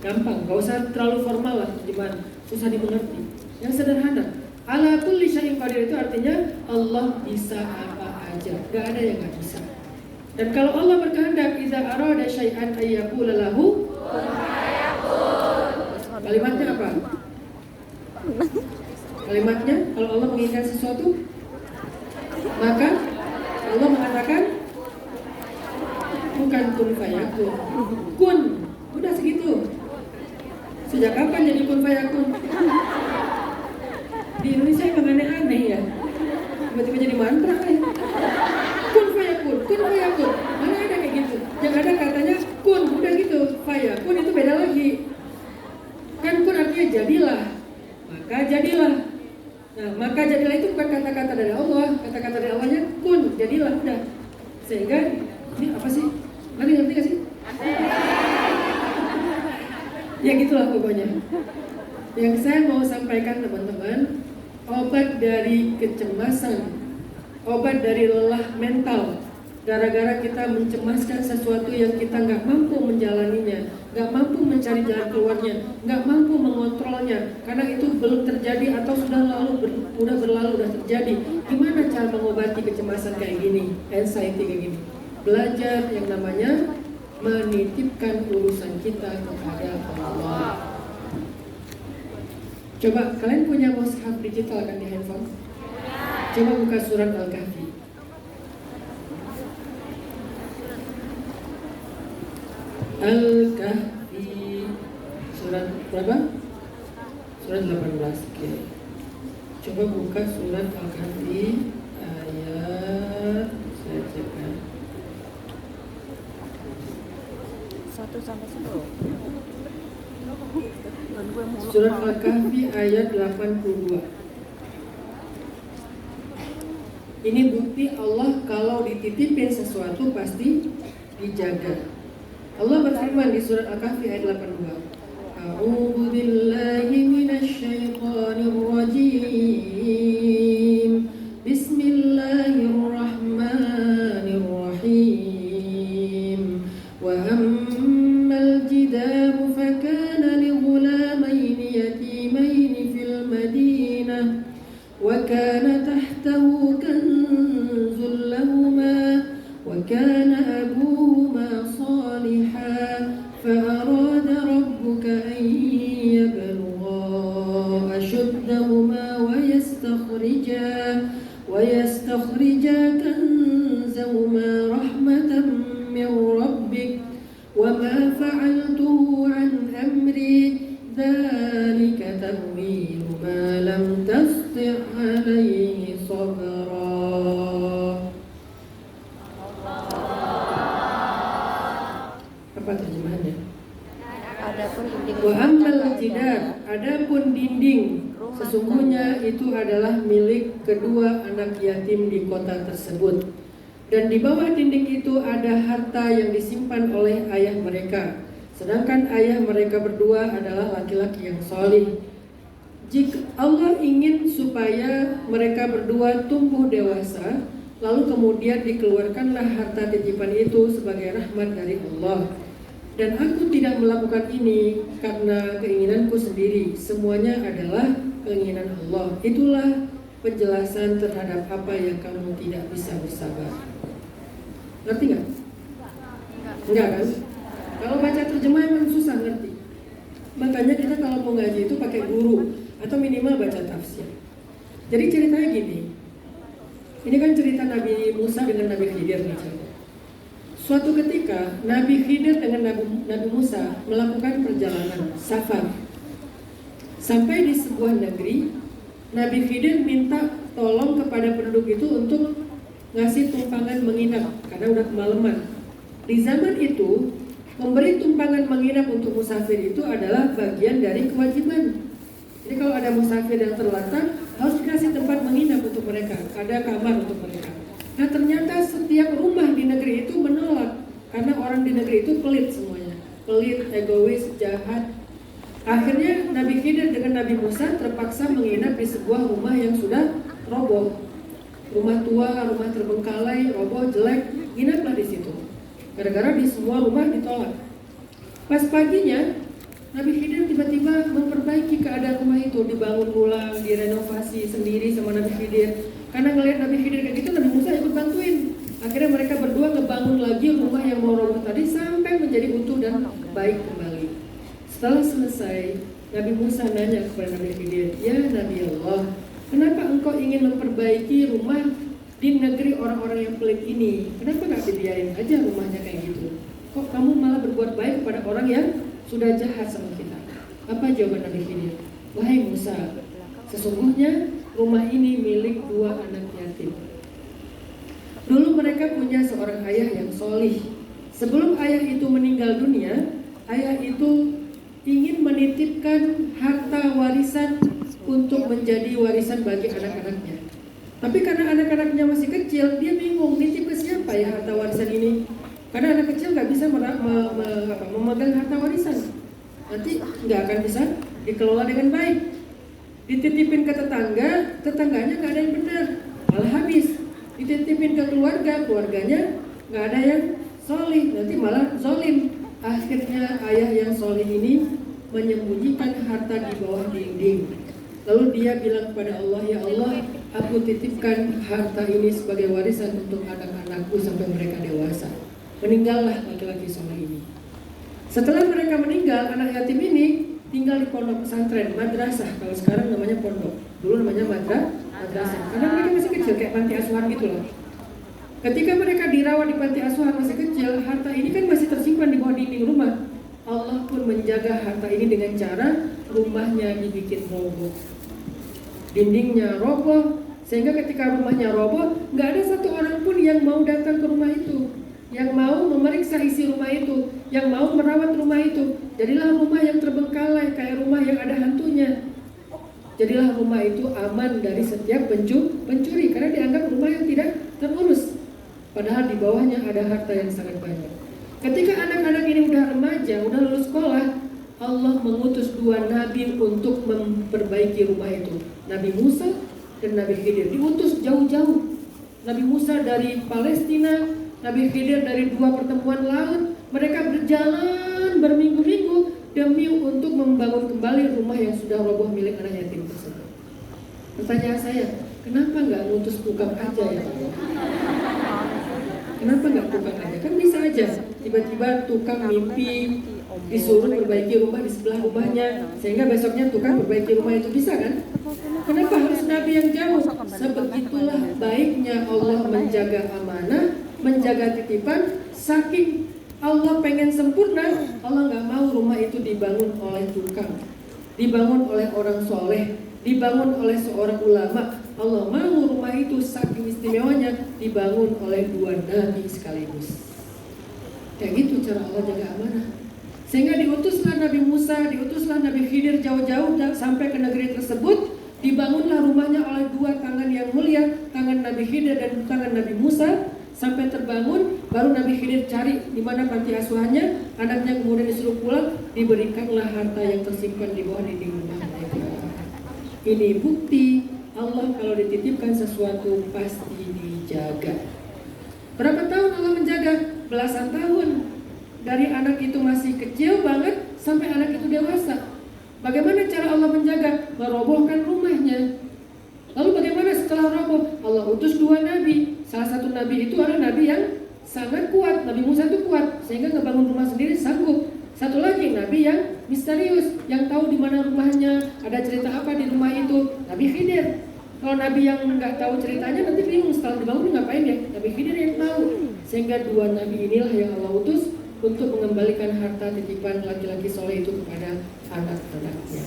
Gampang, gak usah terlalu formal lah, gimana? Susah dimengerti. Yang sederhana, ala kulli syai'in qadir itu artinya Allah bisa apa aja. Gak ada yang gak bisa. Dan kalau Allah berkehendak, idza arada syai'an ayyaqula lahu kun fayakun. Kalimatnya apa? Kalimatnya kalau Allah menginginkan sesuatu, maka Allah mengatakan bukan kun fayakun, kun, udah segitu. Sejak kapan jadi kun fayakun? Di Indonesia emang aneh-aneh ya, tiba-tiba jadi mantra ya. Kun fayakun, mana ada kayak gitu? Yang ada katanya kun, udah gitu. Fayakun itu beda lagi. Kan kun artinya jadilah, maka jadilah. Nah, maka jadilah itu bukan kata-kata dari Allah. Kata-kata dari Allahnya kun, jadilah, udah. Sehingga ini apa sih? Ngerti gak sih? Ya gitulah pokoknya. Yang saya mau sampaikan teman-teman, obat dari kecemasan, obat dari lelah mental, gara-gara kita mencemaskan sesuatu yang kita nggak mampu menjalaninya, nggak mampu mencari jalan keluarnya, nggak mampu mengontrolnya, karena itu belum terjadi atau sudah berlalu, udah terjadi. Gimana cara mengobati kecemasan kayak gini, anxiety kayak gini? Belajar yang namanya menitipkan urusan kita kepada Allah. Coba kalian punya mushaf digital kan di handphone? Coba buka surat Al-Kahfi. Al-Kahfi surat berapa? Surat 18. Oke. Coba buka surat Al-Kahfi ayat, saya cek kan, 1-10. Surat Al-Kahfi ayat 82. Ini bukti Allah kalau dititipin sesuatu pasti dijaga. Allah berfirman di surat Al-Kahfi ayat 82. A'udzu billahi minasy syaithanir rajim. Bismillahirrahmanirrahim. Wa ammal jidaru fakana li ghulamaini yatimaini fil madinah wa kana tahtahu kanzun كان أبوهما صالحا فأراد ربك أن يبلغا أشدهما ويستخرجا كنزهما رحمة من ربك وما فعلته عن أمري ذلك تأويل ما لم تستطع عليه صبرا. Apa terjemahannya? Wa ammal jidar, adapun dinding, sesungguhnya itu adalah milik kedua anak yatim di kota tersebut. Dan di bawah dinding itu ada harta yang disimpan oleh ayah mereka. Sedangkan ayah mereka berdua adalah laki-laki yang solih. Jika Allah ingin supaya mereka berdua tumbuh dewasa, lalu kemudian dikeluarkanlah harta titipan itu sebagai rahmat dari Allah. Dan aku tidak melakukan ini karena keinginanku sendiri. Semuanya adalah keinginan Allah. Itulah penjelasan terhadap apa yang kamu tidak bisa bersabar. Ngerti nggak? Enggak kan? Kalau baca terjemah emang susah ngerti. Makanya kita kalau mau ngaji itu pakai guru atau minimal baca tafsir. Jadi ceritanya gini. Ini kan cerita Nabi Musa dengan Nabi Khidir nih. Suatu ketika Nabi Khidir dengan Nabi Musa melakukan perjalanan safar. Sampai di sebuah negeri, Nabi Khidir minta tolong kepada penduduk itu untuk ngasih tumpangan menginap karena udah kemalaman. Di zaman itu, memberi tumpangan menginap untuk musafir itu adalah bagian dari kewajiban. Jadi kalau ada musafir yang terlantar, harus dikasih tempat menginap untuk mereka, ada kamar untuk mereka. Nah ternyata setiap rumah di negeri itu menolak, karena orang di negeri itu pelit semuanya, pelit, egois, jahat. Akhirnya Nabi Khidir dengan Nabi Musa terpaksa menginap di sebuah rumah yang sudah roboh. Rumah tua, rumah terbengkalai, roboh, jelek, nginaplah di situ. Gara-gara di semua rumah ditolak. Pas paginya, Nabi Khidir tiba-tiba memperbaiki keadaan rumah itu, dibangun ulang, direnovasi sendiri sama Nabi Khidir. Karena ngelihat Nabi Khidir kayak gitu, Nabi Musa ikut bantuin. Akhirnya mereka berdua ngebangun lagi rumah yang mau roboh tadi sampai menjadi utuh dan baik kembali. Setelah selesai, Nabi Musa nanya kepada Nabi Khidir, "Ya Nabi Allah, kenapa engkau ingin memperbaiki rumah di negeri orang-orang yang pelit ini? Kenapa gak dibiarin aja rumahnya kayak gitu? Kok kamu malah berbuat baik kepada orang yang sudah jahat sama kita?" Apa jawaban Nabi Khidir? "Wahai Musa, sesungguhnya rumah ini milik dua anak yatim. Dulu mereka punya seorang ayah yang solih. Sebelum ayah itu meninggal dunia, ayah itu ingin menitipkan harta warisan untuk menjadi warisan bagi anak-anaknya. Tapi karena anak-anaknya masih kecil, dia bingung nitip ke siapa ya harta warisan ini. Karena anak kecil nggak bisa memegang harta warisan. Nanti nggak akan bisa dikelola dengan baik. Dititipin ke tetangga, tetangganya nggak ada yang benar, malah habis. Dititipin ke keluarga, keluarganya nggak ada yang solih, nanti malah zolim. Akhirnya ayah yang solih ini menyembunyikan harta di bawah dinding. Lalu dia bilang kepada Allah, "Ya Allah, aku titipkan harta ini sebagai warisan untuk anak-anakku sampai mereka dewasa." Meninggallah laki-laki soleh ini. Setelah mereka meninggal, anak yatim ini tinggal di pondok pesantren, madrasah. Kalau sekarang namanya pondok, dulu namanya madrasah. Karena mereka masih kecil, kayak panti asuhan gitu loh. Ketika mereka dirawat di panti asuhan masih kecil, harta ini kan masih tersimpan di bawah dinding rumah. Allah pun menjaga harta ini dengan cara rumahnya dibikin roboh, dindingnya roboh, sehingga ketika rumahnya roboh, nggak ada satu orang pun yang mau datang ke rumah itu, yang mau memeriksa isi rumah itu, yang mau merawat rumah itu. Jadilah rumah yang terbengkalai, kayak rumah yang ada hantunya. Jadilah rumah itu aman dari setiap pencuri, karena dianggap rumah yang tidak terurus. Padahal di bawahnya ada harta yang sangat banyak. Ketika anak-anak ini udah remaja, udah lulus sekolah, Allah mengutus dua nabi untuk memperbaiki rumah itu. Nabi Musa dan Nabi Khidir diutus jauh-jauh. Nabi Musa dari Palestina, Nabi Khidir dari dua pertemuan laut. Mereka berjalan berminggu-minggu demi untuk membangun kembali rumah yang sudah roboh milik anak yatim tersebut. Pertanyaan saya, kenapa nggak ngutus tukang aja ya? Kenapa nggak tukang aja? Kan bisa aja. Tiba-tiba tukang mimpi disuruh perbaiki rumah di sebelah rumahnya, sehingga besoknya tukang perbaiki rumah itu, bisa kan? Kenapa harus nabi yang jauh? Sebegitulah baiknya Allah menjaga amanah, menjaga titipan. Saking Allah pengen sempurna, Allah nggak mau rumah itu dibangun oleh tukang, dibangun oleh orang soleh, dibangun oleh seorang ulama. Allah mau rumah itu saking istimewanya dibangun oleh 2 nabi sekaligus. Kayak gitu cara Allah jaga amanah. Sehingga diutuslah Nabi Musa, diutuslah Nabi Khidir jauh-jauh sampai ke negeri tersebut. Dibangunlah rumahnya oleh 2 tangan yang mulia, tangan Nabi Khidir dan tangan Nabi Musa. Sampai terbangun, baru Nabi Khidir cari di mana panti asuhannya. Anaknya kemudian disuruh pulang, diberikanlah harta yang tersimpan di bawah dinding rumah mereka. Ini bukti Allah kalau dititipkan sesuatu pasti dijaga. Berapa tahun Allah menjaga? Belasan tahun. Dari anak itu masih kecil banget sampai anak itu dewasa. Bagaimana cara Allah menjaga? Merobohkan rumahnya. Lalu bagaimana setelah roboh? Allah utus 2 nabi. Salah satu nabi itu adalah nabi yang sangat kuat. Nabi Musa itu kuat sehingga ngebangun rumah sendiri sanggup. Satu lagi nabi yang misterius, yang tahu di mana rumahnya, ada cerita apa di rumah itu, Nabi Khidir. Kalau nabi yang nggak tahu ceritanya nanti bingung setelah dibangun ngapain ya. Nabi Khidir yang tahu. Sehingga 2 nabi inilah yang Allah utus untuk mengembalikan harta titipan laki-laki soleh itu kepada anak-anaknya.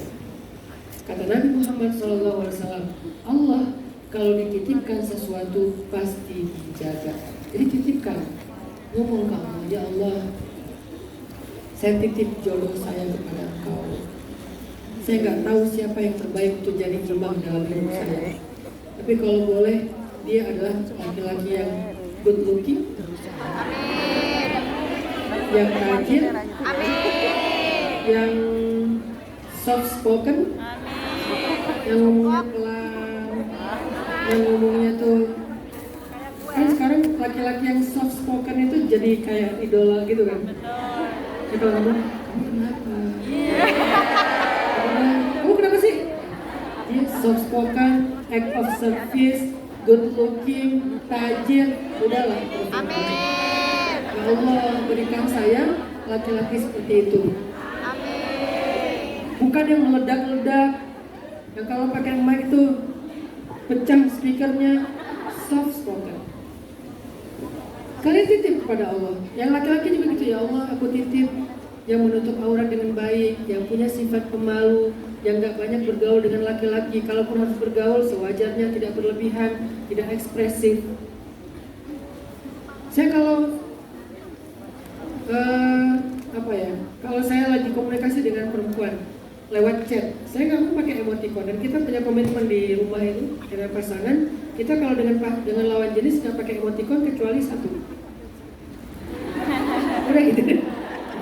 Kata Nabi Muhammad SAW, Allah kalau dititipkan sesuatu pasti dijaga. Jadi titipkan, ngomong ke Allah, ya Allah, saya titip jodoh saya kepada Engkau. Saya nggak tahu siapa yang terbaik untuk jadi imam dalam hidup saya. Tapi kalau boleh, dia adalah laki-laki yang good looking, yang rajin, yang soft spoken, yang ngomongnya pelan, yang ngomongnya tuh kan sekarang laki-laki yang soft spoken itu jadi kayak idola gitu kan. Ya kalau ngomong, kamu kenapa? Kamu kenapa sih? Dia soft spoken, act of service, good looking, tajir, udahlah. Amin. Ya Allah, berikan saya laki-laki seperti itu. Amin. Bukan yang meledak-ledak, yang kalau pakai mic itu pecah speakernya, soft spoken. Kalian titip kepada Allah. Yang laki-laki juga gitu, ya Allah, aku titip yang menutup aurat dengan baik, yang punya sifat pemalu, yang gak banyak bergaul dengan laki-laki. Kalaupun harus bergaul, sewajarnya, tidak berlebihan, tidak ekspresif. Saya kalau kalau saya lagi komunikasi dengan perempuan lewat chat, saya nggak mau pakai emoticon. Dan kita punya komitmen di rumah itu dengan pasangan, kita kalau dengan lawan jenis nggak pakai emoticon kecuali satu. Udah gitu,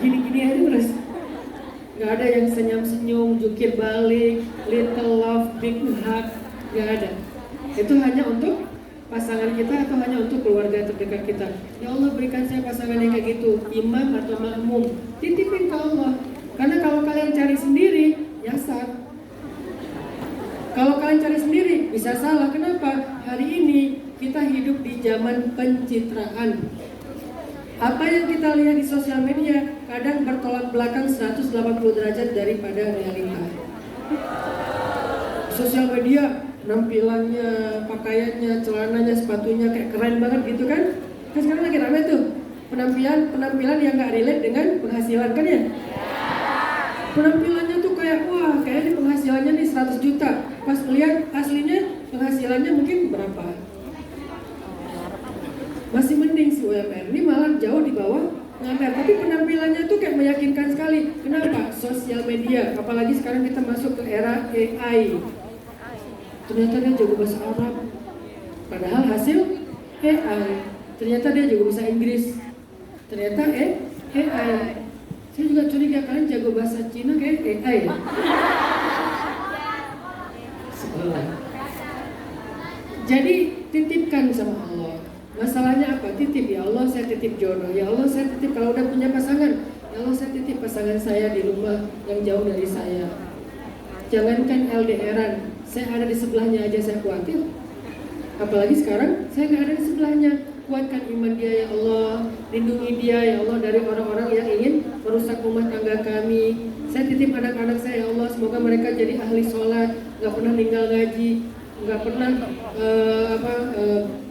gini-gini aja terus. Nggak ada yang senyum-senyum, jungkir balik, little love, big hug, nggak ada. Itu hanya untuk pasangan kita atau hanya untuk keluarga terdekat kita. Ya Allah, berikan saya pasangan yang kayak gitu, imam atau makmum. Titipin ke Allah. Karena kalau kalian cari sendiri, nyasar. Kalau kalian cari sendiri, bisa salah. Kenapa? Hari ini kita hidup di zaman pencitraan. Apa yang kita lihat di sosial media kadang bertolak belakang 180 derajat daripada realita. Sosial media, penampilannya, pakaiannya, celananya, sepatunya kayak keren banget gitu kan? Kan sekarang lagi rame tuh penampilan yang nggak relate dengan penghasilan kan ya? Penampilannya tuh kayak wah, kayaknya penghasilannya nih 100 juta. Pas lihat aslinya penghasilannya mungkin berapa? Masih mending si UMR, ini malah jauh di bawah UMR. Tapi penampilannya tuh kayak meyakinkan sekali. Kenapa? Sosial media, apalagi sekarang kita masuk ke era AI. Ternyata dia jago bahasa Arab, padahal hasil AI. Ternyata dia jago bahasa Inggris, ternyata AI. Saya juga curiga kalian jago bahasa Cina kayak AI ya? Jadi titipkan sama Allah. Masalahnya apa? Titip, ya Allah saya titip jodoh, ya Allah saya titip kalau udah punya pasangan, ya Allah saya titip pasangan saya di rumah yang jauh dari saya. Jangankan LDRan, saya ada di sebelahnya aja saya khawatir. Apalagi sekarang saya nggak ada di sebelahnya. kuatkan iman dia ya Allah, lindungi dia ya Allah dari orang-orang yang ingin merusak rumah tangga kami. Saya titip anak-anak saya ya Allah, semoga mereka jadi ahli sholat, nggak pernah ninggal ngaji, nggak pernah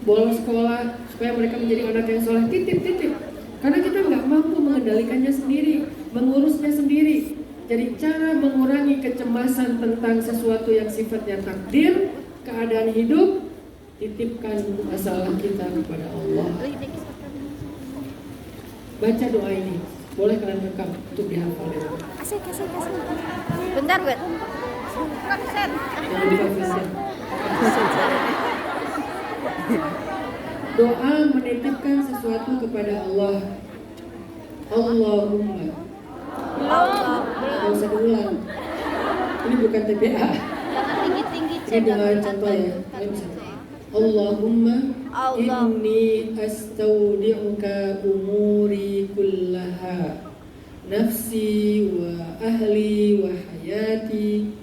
bolos sekolah, supaya mereka menjadi anak yang sholat. Titip. Karena kita nggak mampu mengendalikannya sendiri, mengurusnya sendiri. Jadi cara mengurangi kecemasan tentang sesuatu yang sifatnya takdir, keadaan hidup, titipkan masalah kita kepada Allah. Baca doa ini, boleh kalian rekam untuk dihafal. Kasih. Bentar, Bet. Jangan dihafal. Doa menitipkan sesuatu kepada Allah. Allahumma. Gak usah diulang. Ini bukan TPA. Tinggi-tinggi. Ini dengan contoh ya. Kalian bisa. Allahumma inni astaudi'uka umuri kullaha, nafsi wa ahli wa hayati,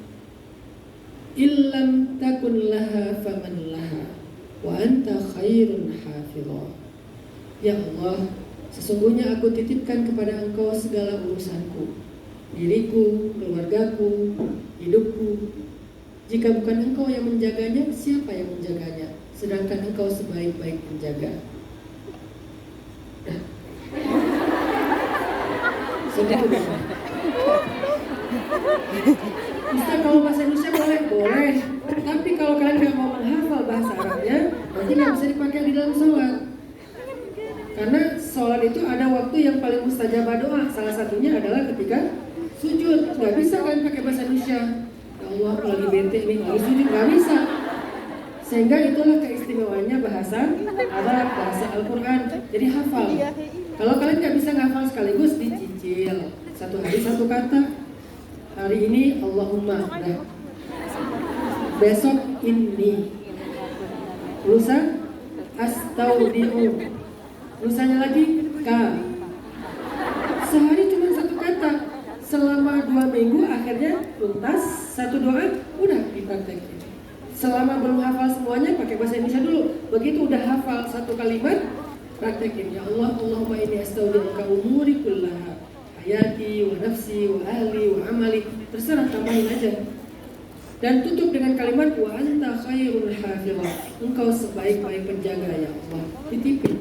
illam takun laha faman laha, wa anta khairun hafidha. Ya Allah, sesungguhnya aku titipkan kepada Engkau segala urusanku, diriku, keluargaku, hidupku. Jika bukan Engkau yang menjaganya, siapa yang menjaganya? Sedangkan Engkau sebaik-baik penjaga. Sudah. Bisa kalau bahasa Indonesia boleh. Tapi kalau kalian nggak mau menghafal bahasa Arabnya, nanti nggak bisa dipakai di dalam sholat. Karena sholat itu ada waktu yang paling mustajabah doa. Salah satunya adalah ketika sujud. Nggak bisa kalian pakai bahasa Indonesia. Ya Allah, aku lagi bete nih, lagi sujud, nggak bisa. Sehingga itulah keistimewaannya bahasa Arab, bahasa Al-Quran. Jadi hafal. Kalau kalian nggak bisa ngafal sekaligus, dicicil. Satu hari satu kata. Hari ini Allahumma. Nah. Besok ini. Lusa astaudi'u. Lusanya lagi ka. Sehari cuma satu kata. Selama 2 minggu akhirnya tuntas satu doa, udah dipraktekin. Selama belum hafal semuanya, pakai bahasa Indonesia dulu. Begitu udah hafal satu kalimat, praktekin. Ya Allah, Allahumma inni astaudi'uka umuri kullaha, hayati wa nafsi wa ahli wa amali. Terserah, tambahin aja. Dan tutup dengan kalimat wa anta khairul hafidha. Engkau sebaik-baik penjaga ya Allah. Titipin.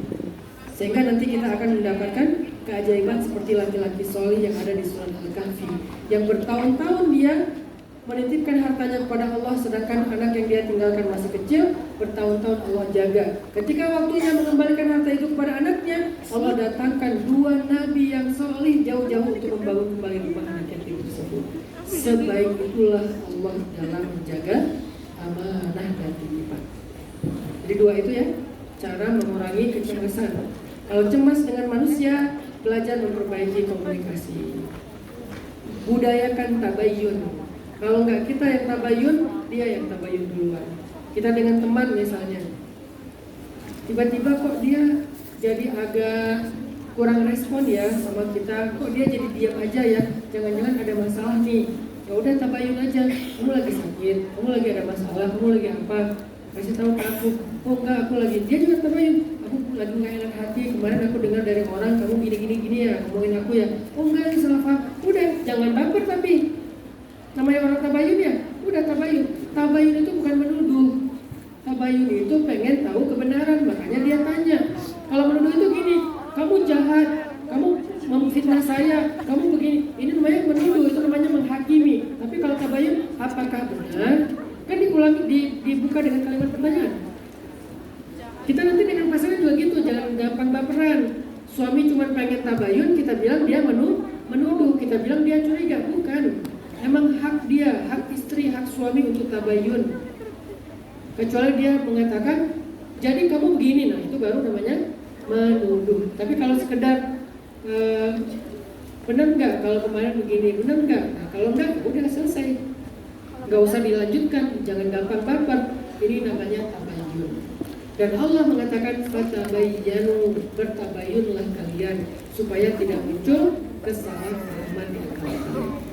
Sehingga nanti kita akan mendapatkan keajaiban seperti laki-laki solih yang ada di surat Al-Kahfi, yang bertahun-tahun dia menitipkan hartanya kepada Allah, sedangkan anak yang dia tinggalkan masih kecil, bertahun-tahun Allah jaga. Ketika waktunya mengembalikan harta itu kepada anaknya, Allah datangkan 2 nabi yang solih jauh-jauh untuk membangun kembali rumah anak yatim tersebut. Sebaik itulah Allah dalam menjaga amanah dan titipan. Jadi 2 itu ya, cara mengurangi kecemasan. Kalau cemas dengan manusia, belajar memperbaiki komunikasi. Budayakan tabayun. Kalau nggak kita yang tabayun, dia yang tabayun duluan. Kita dengan teman misalnya, tiba-tiba kok dia jadi agak kurang respon ya sama kita, kok dia jadi diam aja ya, jangan-jangan ada masalah nih. Ya udah tabayun aja, kamu lagi sakit, kamu lagi ada masalah, kamu lagi apa, kasih tahu ke aku. Oh enggak, aku lagi, dia juga tabayun, aku lagi nggak enak hati, kemarin aku dengar dari orang kamu gini ya, ngomongin aku ya. Oh enggak, ini salah paham. Udah, jangan baper tapi. Namanya orang tabayun ya, udah tabayun. Tabayun itu bukan menuduh. Tabayun itu pengen tahu kebenaran, makanya dia tanya. Kalau menuduh itu gini, kamu jahat, kamu memfitnah saya, kamu begini. Ini namanya menuduh, itu namanya menghakimi. Tapi kalau tabayun, apakah benar? Kan dibuka dengan kalimat pertanyaan. Kita nanti dengan pasangan juga gitu, jangan gampang baperan. Suami cuma pengen tabayun, kita bilang dia menuduh, kita bilang dia curiga, bukan. Emang hak dia, hak istri, hak suami untuk tabayun. Kecuali dia mengatakan, jadi kamu begini, nah itu baru namanya menuduh. Tapi kalau sekedar benar nggak kalau kemarin begini, benar nggak? Nah kalau enggak, udah selesai. Nggak usah dilanjutkan, jangan gampang baper. Ini namanya tabayun. Dan Allah mengatakan fatabayyanu, bertabayunlah kalian supaya tidak muncul kesalahpahaman di antara kalian.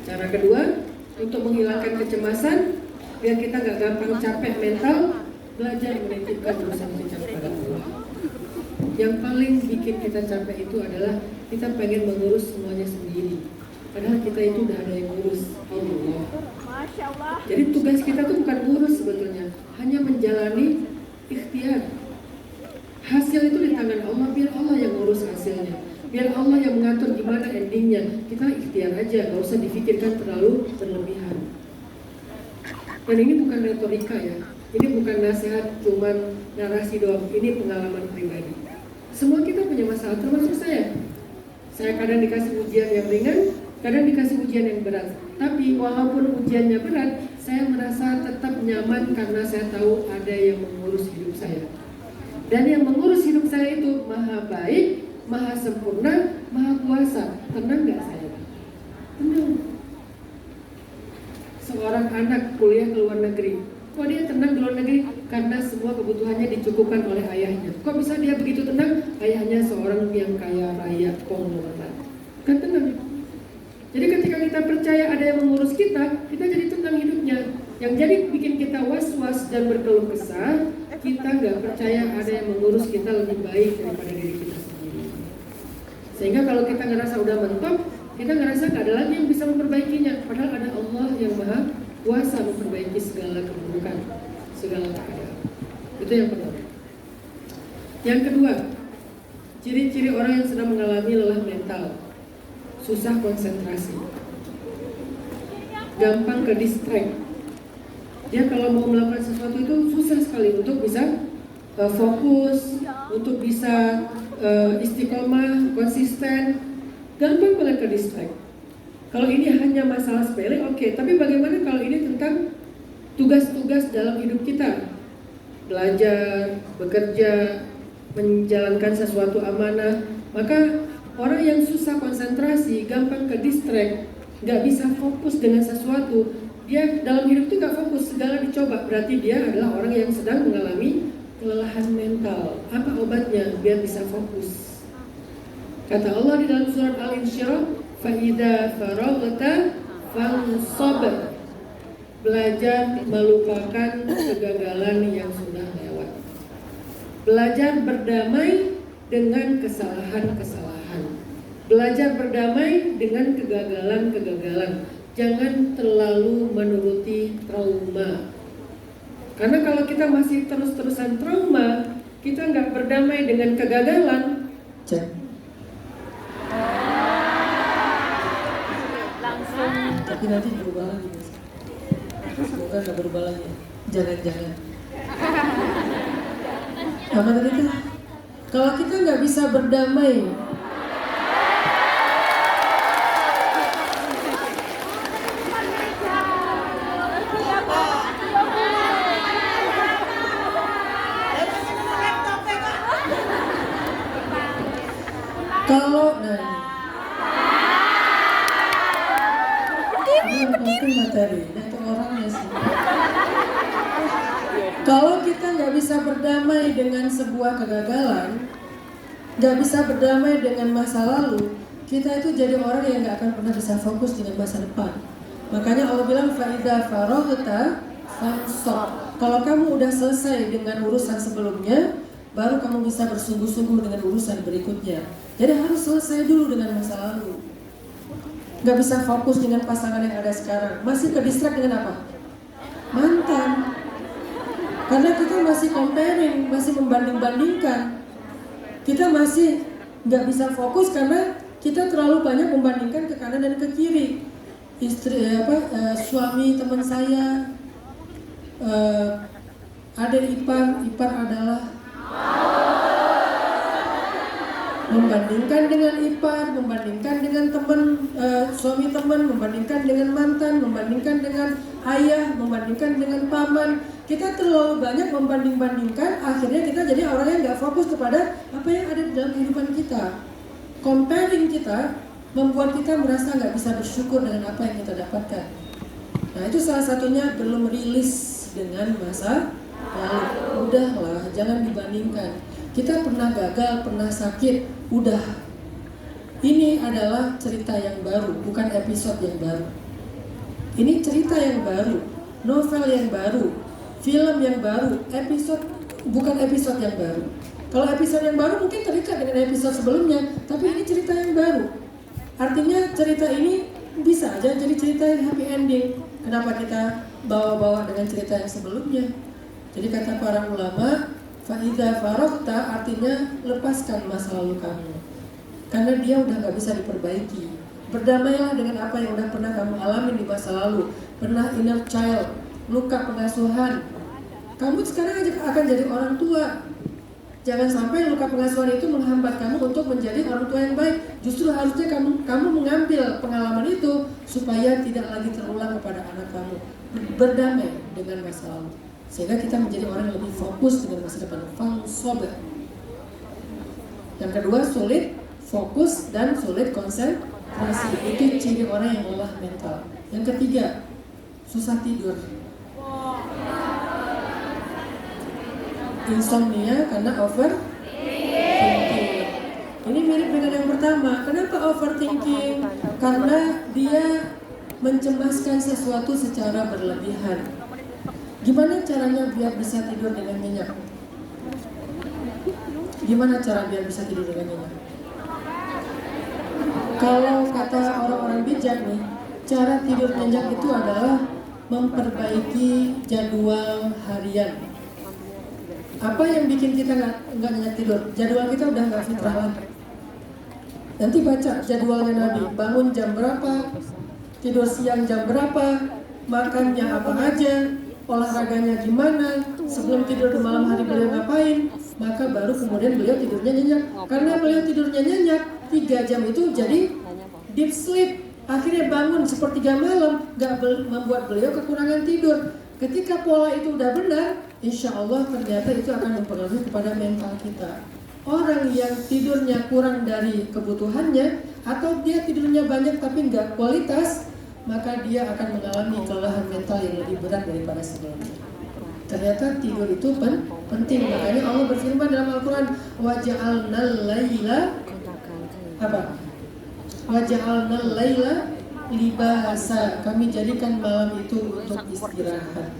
Cara kedua, untuk menghilangkan kecemasan, biar kita nggak gampang capek mental, belajar menitipkan urusan kita kepada Allah. yang paling bikin kita capek itu adalah kita pengen mengurus semuanya sendiri. Padahal kita itu udah ada yang ngurus, Allah. Jadi tugas kita tuh bukan ngurus sebetulnya, hanya menjalani ikhtiar. Hasil itu di tangan Allah, biar Allah yang ngurus hasilnya. Biar Allah yang mengatur gimana endingnya. Kita ikhtiar aja, gak usah difikirkan terlalu berlebihan. Dan ini bukan retorika ya, ini bukan nasihat, cuman narasi doang, ini pengalaman pribadi. Semua kita punya masalah, termasuk saya. Saya kadang dikasih ujian yang ringan, kadang dikasih ujian yang berat. Tapi walaupun ujiannya berat, saya merasa tetap nyaman karena saya tahu ada yang mengurus hidup saya. Dan yang mengurus hidup saya itu maha baik, maha sempurna, maha kuasa. Tenang gak saya? Tenang. Seorang anak kuliah ke luar negeri, kok dia tenang di luar negeri? Karena semua kebutuhannya dicukupkan oleh ayahnya. Kok bisa dia begitu tenang? Ayahnya seorang yang kaya raya konglomerat. Kan tenang. Jadi ketika kita percaya ada yang mengurus kita jadi tenang hidupnya. Yang jadi bikin kita was-was dan berkeluh kesah, kita nggak percaya ada yang mengurus kita lebih baik daripada diri kita sendiri. Sehingga kalau kita ngerasa udah mentok, kita ngerasa gak ada lagi yang bisa memperbaikinya. Padahal ada Allah yang maha kuasa memperbaiki segala keburukan, segala keadaan. Itu yang pertama. Yang kedua, ciri-ciri orang yang sedang mengalami lelah mental. Susah konsentrasi, gampang ke distract. Dia kalau mau melakukan sesuatu itu susah sekali untuk bisa fokus, untuk bisa istiqomah, konsisten. Gampang banget ke distract. Kalau ini hanya masalah sepele, oke. Tapi bagaimana kalau ini tentang tugas-tugas dalam hidup kita? Belajar, bekerja, menjalankan sesuatu amanah. Maka orang yang susah konsentrasi, gampang ke distract, gak bisa fokus dengan sesuatu. Dia dalam hidup itu gak fokus, segala dicoba. Berarti dia adalah orang yang sedang mengalami kelelahan mental. Apa obatnya biar bisa fokus? Kata Allah di dalam surat Al-Insyirah, "Fa'idha faraghta fansab." Belajar melupakan kegagalan yang sudah lewat. Belajar berdamai dengan kesalahan-kesalahan. Belajar berdamai dengan kegagalan-kegagalan. Jangan terlalu menuruti trauma. Karena kalau kita masih terus-terusan trauma, kita nggak berdamai dengan kegagalan. Tapi nanti berubah lagi. Semoga gak berubah lagi. Jangan-jangan. Apa tadi kan? Kalau kita gak bisa berdamai, kalau kita nggak bisa berdamai dengan sebuah kegagalan, nggak bisa berdamai dengan masa lalu, kita itu jadi orang yang nggak akan pernah bisa fokus dengan masa depan. Makanya Allah bilang fa'idha faraghta fansab. Kalau kamu udah selesai dengan urusan sebelumnya, baru kamu bisa bersungguh-sungguh dengan urusan berikutnya. Jadi harus selesai dulu dengan masa lalu. Nggak bisa fokus dengan pasangan yang ada sekarang. Masih ke distract dengan apa? Mantan. Karena kita masih comparing, masih membanding-bandingkan. Kita masih nggak bisa fokus karena kita terlalu banyak membandingkan ke kanan dan ke kiri. Suami teman saya, adik ipar adalah membandingkan dengan ipar, membandingkan dengan teman, suami teman, membandingkan dengan mantan, membandingkan dengan ayah, membandingkan dengan paman. Kita terlalu banyak membanding-bandingkan, akhirnya kita jadi orang yang nggak fokus kepada apa yang ada di dalam kehidupan kita. Comparing kita membuat kita merasa nggak bisa bersyukur dengan apa yang kita dapatkan. Nah itu salah satunya belum rilis dengan masa lalu. Udahlah, jangan dibandingkan. Kita pernah gagal, pernah sakit, udah. Ini adalah cerita yang baru, bukan episode yang baru. Ini cerita yang baru, novel yang baru, film yang baru, bukan episode yang baru. Kalau episode yang baru mungkin terikat dengan episode sebelumnya, tapi ini cerita yang baru. Artinya cerita ini bisa aja jadi cerita yang happy ending. Kenapa kita bawa-bawa dengan cerita yang sebelumnya? Jadi kata para ulama, fa'idha farokta artinya lepaskan masa lalu kamu. Karena dia udah gak bisa diperbaiki. Berdamailah dengan apa yang udah pernah kamu alami di masa lalu. Pernah inner child, luka pengasuhan. Kamu sekarang akan jadi orang tua. Jangan sampai luka pengasuhan itu menghambat kamu untuk menjadi orang tua yang baik. Justru harusnya kamu mengambil pengalaman itu supaya tidak lagi terulang kepada anak kamu. Berdamai dengan masa lalu. Sehingga kita menjadi orang yang lebih fokus dengan masa depan. Fangsoba. Yang kedua, sulit fokus dan sulit konsentrasi. Itu ciri orang yang lelah mental. Yang ketiga, susah tidur. Insomnia karena overthinking. Ini mirip dengan yang pertama. Kenapa overthinking? Karena dia mencemaskan sesuatu secara berlebihan. Gimana caranya biar bisa tidur dengan nyenyak? Gimana cara biar bisa tidur dengan nyenyak? Kalau kata orang-orang bijak nih, cara tidur nyenyak itu adalah memperbaiki jadwal harian. Apa yang bikin kita nggak nyenyak tidur? Jadwal kita udah nggak fitrah lagi. Nanti baca jadwalnya Nabi, bangun jam berapa, tidur siang jam berapa, makannya apa aja, olahraganya gimana, sebelum tidur di malam hari beliau ngapain, maka baru kemudian beliau tidurnya nyenyak. Karena beliau tidurnya nyenyak, 3 jam itu jadi deep sleep. Akhirnya bangun sepertiga malam, gak membuat beliau kekurangan tidur. Ketika pola itu udah benar, insya Allah ternyata itu akan mempengaruhi kepada mental kita. Orang yang tidurnya kurang dari kebutuhannya, atau dia tidurnya banyak tapi nggak kualitas, maka dia akan mengalami kelelahan mental yang lebih berat daripada sebelumnya. Ternyata tidur itu penting. Makanya Allah berfirman dalam Al-Quran, waja'alnal laila apa? Waja'alnal laila libasa, kami jadikan malam itu untuk istirahat.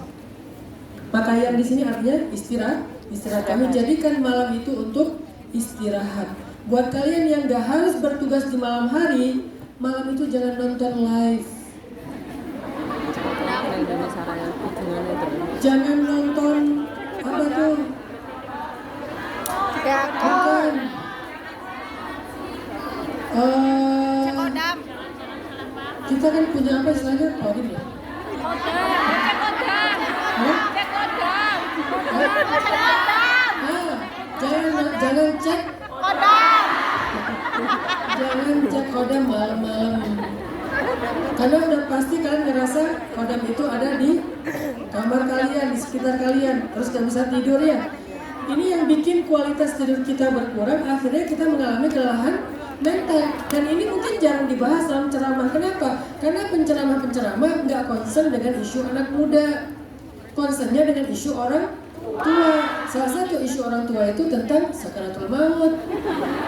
Pakaian di sini artinya istirahat. Kami jadikan malam itu untuk istirahat. Buat kalian yang gak harus bertugas di malam hari, malam itu jangan nonton live. Jangan nonton apa tuh? Bukan. Kita kan punya apa istilahnya? Kodam ya? Jangan cek kodam. Jangan cek kodam malam-malam. Karena udah pasti kalian ngerasa kodam itu ada di kamar kalian, di sekitar kalian, terus gak bisa tidur ya. Ini yang bikin kualitas tidur kita berkurang, akhirnya kita mengalami kelelahan mental. Dan ini mungkin jarang dibahas dalam ceramah. Kenapa? Karena penceramah-penceramah nggak concern dengan isu anak muda, concernnya dengan isu orang tua. Salah satu isu orang tua itu tentang sakaratul maut,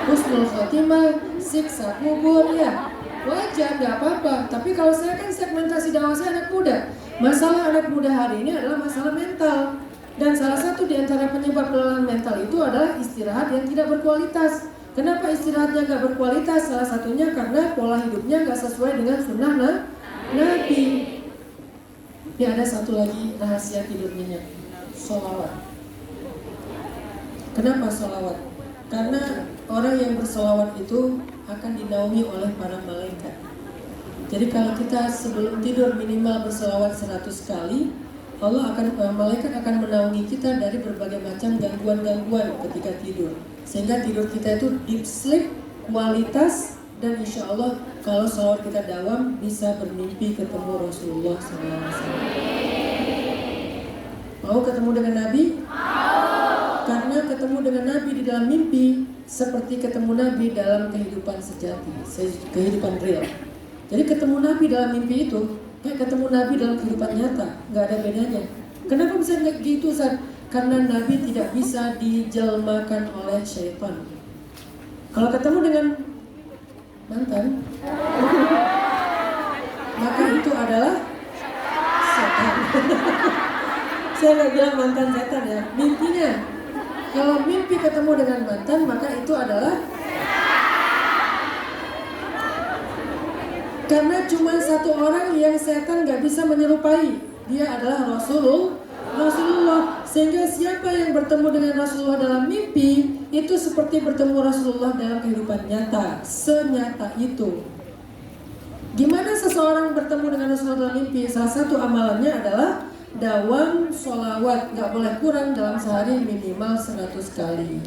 husnul khotimah, siksa kubur ya. Wajar, nggak apa-apa. Tapi kalau saya kan segmentasi dakwah saya anak muda. Masalah anak muda hari ini adalah masalah mental. Dan salah satu di antara penyebab kelelahan mental itu adalah istirahat yang tidak berkualitas. Kenapa istirahatnya nggak berkualitas? Salah satunya karena pola hidupnya nggak sesuai dengan sunnah Nabi. Ini ada satu lagi rahasia tidur nyenyak, sholawat. Kenapa sholawat? Karena orang yang bersolawat itu akan dinaungi oleh para malaikat. Jadi kalau kita sebelum tidur minimal bersolawat 100 kali, malaikat akan menaungi kita dari berbagai macam gangguan-gangguan ketika tidur. Sehingga tidur kita itu deep sleep, kualitas, dan insya Allah kalau sholawat kita dawam bisa bermimpi ketemu Rasulullah SAW. Mau ketemu dengan Nabi? Karena ketemu dengan Nabi di dalam mimpi seperti ketemu Nabi dalam kehidupan sejati, kehidupan real. Jadi ketemu Nabi dalam mimpi itu kayak ketemu Nabi dalam kehidupan nyata, nggak ada bedanya. Kenapa bisa kayak gitu, Ustaz? Karena Nabi tidak bisa dijelmakan oleh syaitan. Kalau ketemu dengan mantan, maka itu adalah setan. Saya nggak bilang mantan setan ya, mimpinya. Kalau mimpi ketemu dengan mantan, maka itu adalah karena cuma satu orang yang setan gak bisa menyerupai. Dia adalah Rasulullah. Sehingga siapa yang bertemu dengan Rasulullah dalam mimpi, itu seperti bertemu Rasulullah dalam kehidupan nyata. Senyata itu. Gimana seseorang bertemu dengan Rasulullah dalam mimpi? Salah satu amalannya adalah dawam sholawat, gak boleh kurang dalam sehari minimal 100 kali.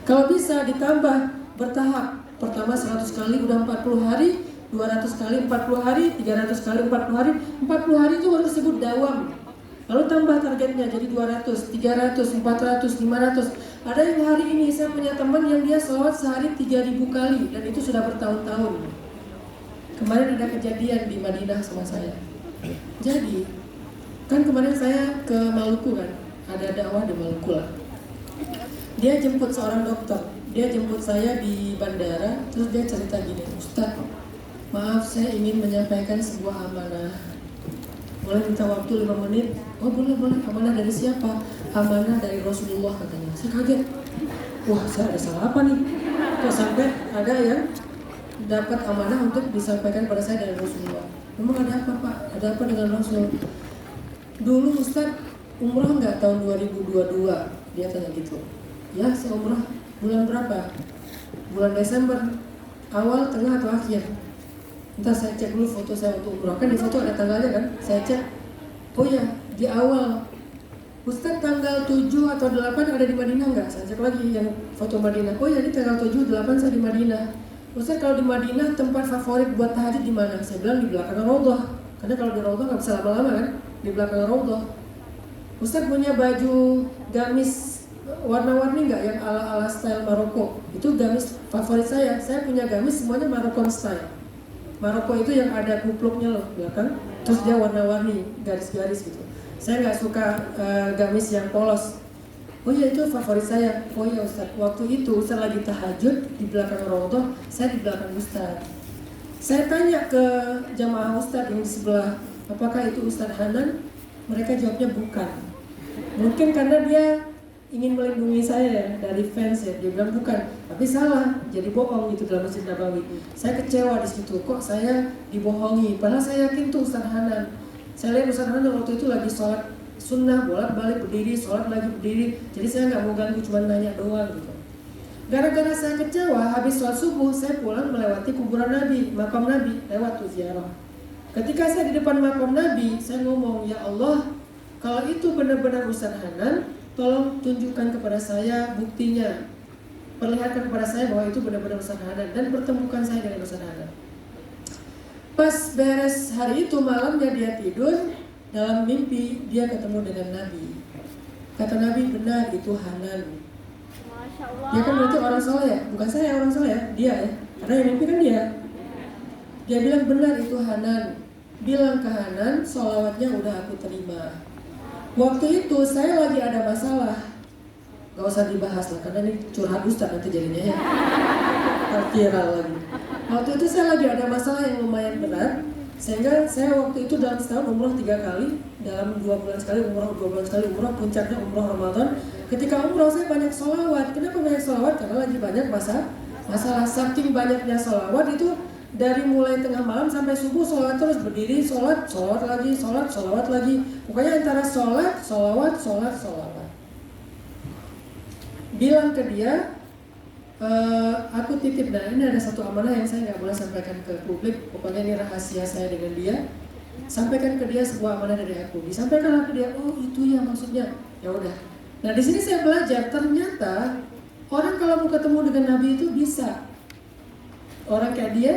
Kalau bisa ditambah bertahap. Pertama 100 kali udah 40 hari, 200 kali 40 hari, 300 kali 40 hari. 40 hari itu baru disebut dawam. Lalu tambah targetnya jadi 200, 300, 400, 500. Ada yang hari ini saya punya teman yang dia sholawat sehari 3000 kali dan itu sudah bertahun-tahun. Kemarin ada kejadian di Madinah sama saya. Jadi kan kemarin saya ke Maluku kan, ada dakwah di Maluku lah. Dia jemput seorang dokter, dia jemput saya di bandara, terus dia cerita gini, Ustaz, maaf saya ingin menyampaikan sebuah amanah. Boleh minta waktu 5 menit? Oh boleh, amanah dari siapa? Amanah dari Rasulullah katanya. Saya kaget, wah saya ada salah apa nih? Kok sampai ada yang dapat amanah untuk disampaikan pada saya dari Rasulullah. Memang ada apa Pak? Ada apa dengan Rasul? Dulu Ustaz umrah nggak tahun 2022? Dia tanya gitu. Ya saya umrah bulan berapa? Bulan Desember, awal, tengah atau akhir? Entah saya cek dulu foto saya waktu umrah. Kan di foto ada tanggalnya kan? Saya cek. Oh ya di awal. Ustaz tanggal 7 atau 8 ada di Madinah nggak? Saya cek lagi yang foto Madinah. Oh ya ini tanggal 7, 8 saya di Madinah. Ustaz kalau di Madinah tempat favorit buat tahajud di mana? Saya bilang di belakang Raudhah. Karena kalau di Raudhah nggak bisa lama-lama kan? Di belakang Raudhah. Ustaz punya baju gamis warna-warni nggak yang ala-ala style Maroko? Itu gamis favorit saya. Saya punya gamis semuanya Marokon style. Maroko itu yang ada kupluknya loh belakang. Terus dia warna-warni, garis-garis gitu. Saya nggak suka gamis yang polos. Oh iya itu favorit saya. Oh iya Ustaz, waktu itu Ustaz lagi tahajud di belakang Raudhah, saya di belakang Ustaz. Saya tanya ke jamaah Ustaz yang di sebelah, apakah itu Ustaz Hanan? Mereka jawabnya bukan. Mungkin karena dia ingin melindungi saya ya, dari fans ya. Dia bilang bukan, tapi salah, jadi bohong gitu dalam Masjid Nabawi. Saya kecewa di situ, kok saya dibohongi? Padahal saya yakin tuh Ustaz Hanan. Saya lihat Ustaz Hanan waktu itu lagi sholat sunnah, bolak-balik berdiri, sholat lagi berdiri. Jadi saya nggak mau ganggu, cuma nanya doang gitu. Gara-gara saya kecewa, habis sholat subuh saya pulang melewati kuburan Nabi, makam Nabi, lewat tuh ziarah. Ketika saya di depan makam Nabi, saya ngomong, ya Allah, kalau itu benar-benar Ustaz Hanan, tolong tunjukkan kepada saya buktinya, perlihatkan kepada saya bahwa itu benar-benar Ustaz Hanan dan pertemukan saya dengan Ustaz Hanan. Pas beres hari itu, malamnya dia tidur, dalam mimpi dia ketemu dengan Nabi. Kata Nabi, benar itu Hanan. Masya Allah. Dia kan berarti orang soleh ya, bukan saya orang soleh ya, dia ya, karena yang mimpi kan dia. Dia bilang benar itu Hanan. Bilang ke Hanan, sholawatnya udah aku terima. Waktu itu saya lagi ada masalah. Gak usah dibahas lah, karena ini curhat Ustaz nanti jadinya ya. Viral lagi. Waktu itu saya lagi ada masalah yang lumayan berat. Sehingga saya waktu itu dalam setahun umroh 3 kali. Dalam 2 bulan sekali umroh, 2 bulan sekali umroh. Puncaknya umroh Ramadan. Ketika umroh saya banyak sholawat. Kenapa banyak sholawat? Karena lagi banyak masalah. Saking banyaknya sholawat itu dari mulai tengah malam sampai subuh sholawat terus, berdiri sholat lagi, sholat, sholawat lagi. Pokoknya antara sholat, sholawat. Bilang ke dia, aku titip, dan ini ada satu amanah yang saya nggak boleh sampaikan ke publik. Pokoknya ini rahasia saya dengan dia. Sampaikan ke dia sebuah amanah dari aku. Disampaikan ke dia, oh itu ya maksudnya. Ya udah. Nah di sini saya belajar, ternyata orang kalau mau ketemu dengan Nabi itu bisa. Orang kayak dia,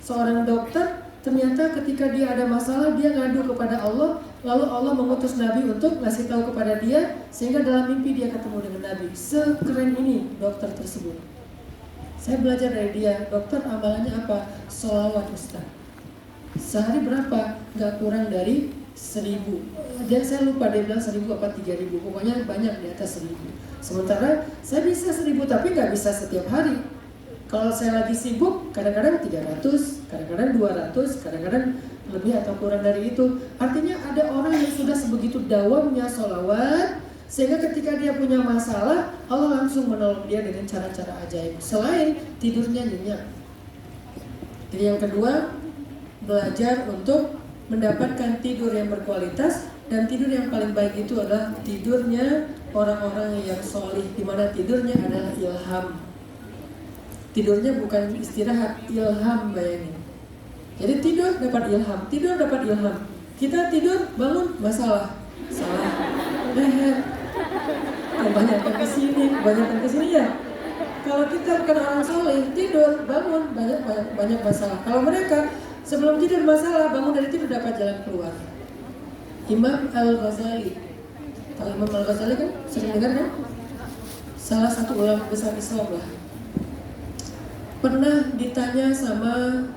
seorang dokter, ternyata ketika dia ada masalah, dia ngadu kepada Allah, lalu Allah mengutus Nabi untuk ngasih tahu kepada dia, sehingga dalam mimpi dia ketemu dengan Nabi. Sekeren ini dokter tersebut. Saya belajar dari dia, dokter amalannya apa? Sholawat Ustaz. Sehari berapa? Gak kurang dari 1000. Dan saya lupa dia bilang 1000 apa 3000. Pokoknya banyak di atas 1000. Sementara saya bisa 1000 tapi gak bisa setiap hari. Kalau saya lagi sibuk, kadang-kadang 300, kadang-kadang 200, kadang-kadang lebih atau kurang dari itu. Artinya ada orang yang sudah sebegitu dawamnya sholawat, Sehingga ketika dia punya masalah, Allah langsung menolong dia dengan cara-cara ajaib. Selain tidurnya nyenyak. Jadi yang kedua, belajar untuk mendapatkan tidur yang berkualitas. Dan tidur yang paling baik itu adalah tidurnya orang-orang yang solih, di mana tidurnya adalah ilham. Tidurnya bukan istirahat, ilham, bayangin. Jadi tidur dapat ilham, tidur dapat ilham. Kita tidur, bangun, masalah, salah, leher, kebanyakan kesini ya. Kalau kita bukan orang soleh, tidur, bangun, banyak masalah. Kalau mereka sebelum tidur masalah, bangun dari tidur dapat jalan keluar. Imam Al-Ghazali, kalau Imam Al-Ghazali kan sering dengar kan? Salah satu ulama besar Islam lah. Pernah ditanya sama,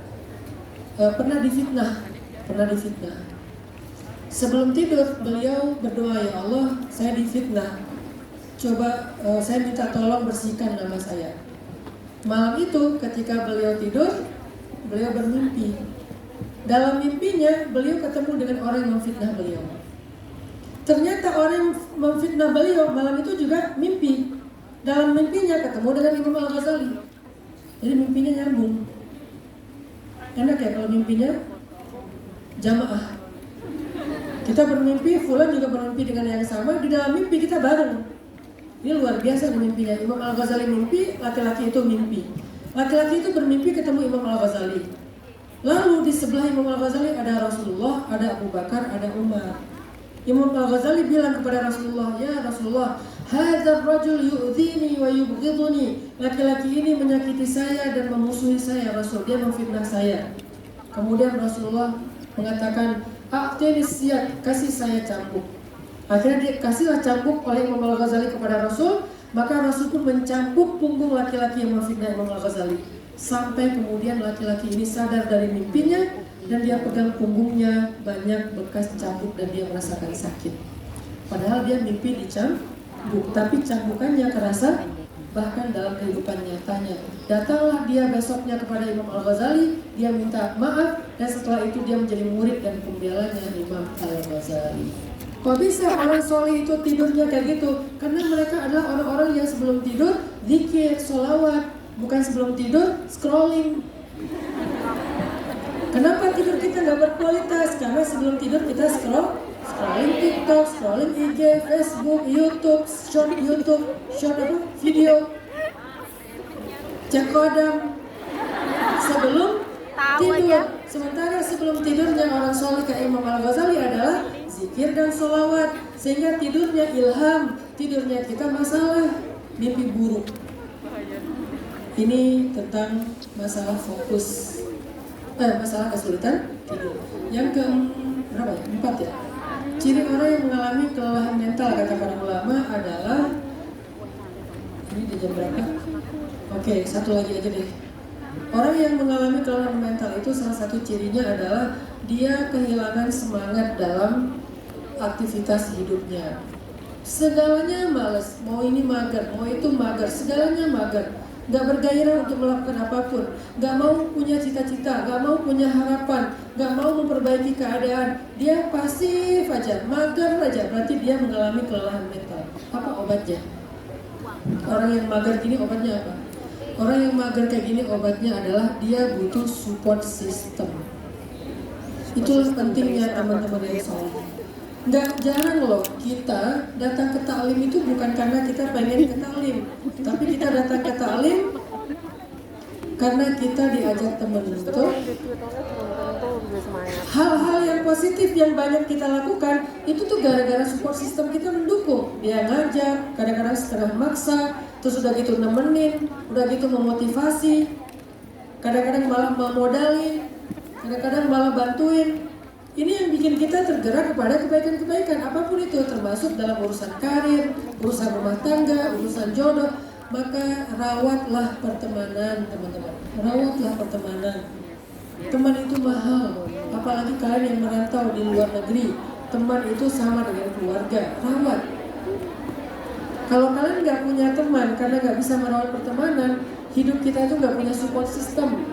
pernah difitnah. Sebelum tidur beliau berdoa, ya Allah, saya difitnah. Coba saya minta tolong bersihkan nama saya. Malam itu ketika beliau tidur, beliau bermimpi. Dalam mimpinya beliau ketemu dengan orang yang memfitnah beliau. Ternyata orang yang memfitnah beliau malam itu juga mimpi. Dalam mimpinya ketemu dengan Imam Al-Ghazali. Jadi mimpinya nyambung. Enak ya kalau mimpinya jamaah. Kita bermimpi, fulan juga bermimpi dengan yang sama. Di dalam mimpi kita bareng. Ini luar biasa nih mimpinya. Imam Al-Ghazali mimpi, laki-laki itu mimpi. Laki-laki itu bermimpi ketemu Imam Al-Ghazali. Lalu di sebelah Imam Al-Ghazali ada Rasulullah, ada Abu Bakar, ada Umar. Imam Al-Ghazali bilang kepada Rasulullah, ya Rasulullah, hadzal rajul yu'dhini wa yubghiduni. Laki-laki ini menyakiti saya dan memusuhi saya, Rasul. Dia memfitnah saya. Kemudian Rasulullah mengatakan, a'tini siyad, kasih saya cambuk. Akhirnya dia kasihlah cambuk oleh Imam Al-Ghazali kepada Rasul. Maka Rasul pun mencambuk punggung laki-laki yang memfitnah Imam Al-Ghazali. Sampai kemudian laki-laki ini sadar dari mimpinya dan dia pegang punggungnya, banyak bekas cambuk dan dia merasakan sakit. Padahal dia mimpi dicambuk, tapi cambukannya kerasa bahkan dalam kehidupan nyatanya. Datanglah dia besoknya kepada Imam Al-Ghazali, dia minta maaf dan setelah itu dia menjadi murid dan pembelanya Imam Al-Ghazali. Kok bisa orang soleh itu tidurnya kayak gitu? Karena mereka adalah orang-orang yang sebelum tidur zikir, sholawat. Bukan sebelum tidur scrolling. Kenapa tidur kita nggak berkualitas? Karena sebelum tidur kita scrolling TikTok, scrolling IG, Facebook, YouTube, short video, cek kodam sebelum tidur. Sementara sebelum tidurnya orang soleh kayak Imam Al-Ghazali adalah zikir dan sholawat, sehingga tidurnya ilham, tidurnya kita masalah mimpi buruk. Ini tentang masalah fokus, masalah kesulitan tidur. Yang berapa ya? 4 ya. Ciri orang yang mengalami kelelahan mental kata para ulama adalah, ini di jam berapa? Oke, satu lagi aja deh. Orang yang mengalami kelelahan mental itu salah satu cirinya adalah dia kehilangan semangat dalam aktivitas hidupnya. Segalanya malas, mau ini mager, mau itu mager, segalanya mager. Gak bergairah untuk melakukan apapun, gak mau punya cita-cita, gak mau punya harapan, gak mau memperbaiki keadaan. Dia pasif aja, mager aja, berarti dia mengalami kelelahan mental. Apa obatnya? Orang yang mager gini obatnya apa? Orang yang mager kayak gini obatnya adalah dia butuh support system. Itulah pentingnya teman-teman yang soleh. Nggak jarang loh kita datang ke taklim itu bukan karena kita pengen ke taklim, tapi kita datang ke taklim karena kita diajak teman, betul? Hal-hal yang positif yang banyak kita lakukan itu tuh gara-gara support system kita mendukung. Dia ngajak, kadang-kadang setengah maksa, terus udah gitu nemenin, udah gitu memotivasi, kadang-kadang malah memodalin, kadang-kadang malah bantuin. Ini yang bikin kita tergerak kepada kebaikan-kebaikan apapun itu, termasuk dalam urusan karir, urusan rumah tangga, urusan jodoh. Maka rawatlah pertemanan, teman-teman. Rawatlah pertemanan. Teman itu mahal, apalagi kalian yang merantau di luar negeri. Teman itu sama dengan keluarga. Rawat. Kalau kalian nggak punya teman karena nggak bisa merawat pertemanan, hidup kita itu nggak punya support system.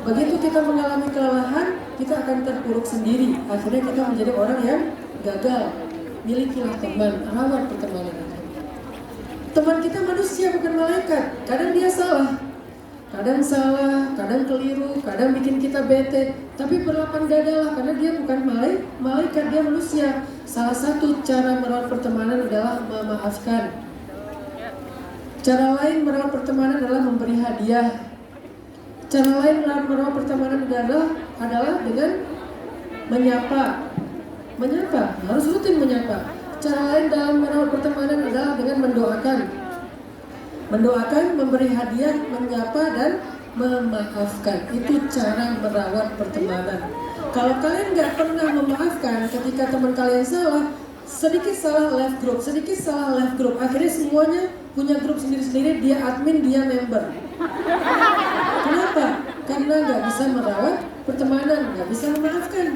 Begitu kita mengalami kelelahan, kita akan terpuruk sendiri. Akhirnya kita menjadi orang yang gagal. milikilah teman, rawat pertemanan itu. Teman kita manusia bukan malaikat. Kadang dia salah, kadang keliru, kadang bikin kita bete. Tapi berlapang dadalah karena dia bukan malaikat, dia manusia. Salah satu cara merawat pertemanan adalah memaafkan. Cara lain merawat pertemanan adalah memberi hadiah. Cara lain merawat pertemanan adalah dengan menyapa, harus rutin menyapa. Cara lain dalam merawat pertemanan adalah dengan mendoakan, memberi hadiah, menyapa dan memaafkan. Itu cara merawat pertemanan. Kalau kalian nggak pernah memaafkan ketika teman kalian salah, sedikit salah left group, akhirnya semuanya punya grup sendiri-sendiri, dia admin, dia member. Kenapa? Karena nggak bisa merawat pertemanan, nggak bisa memaafkan.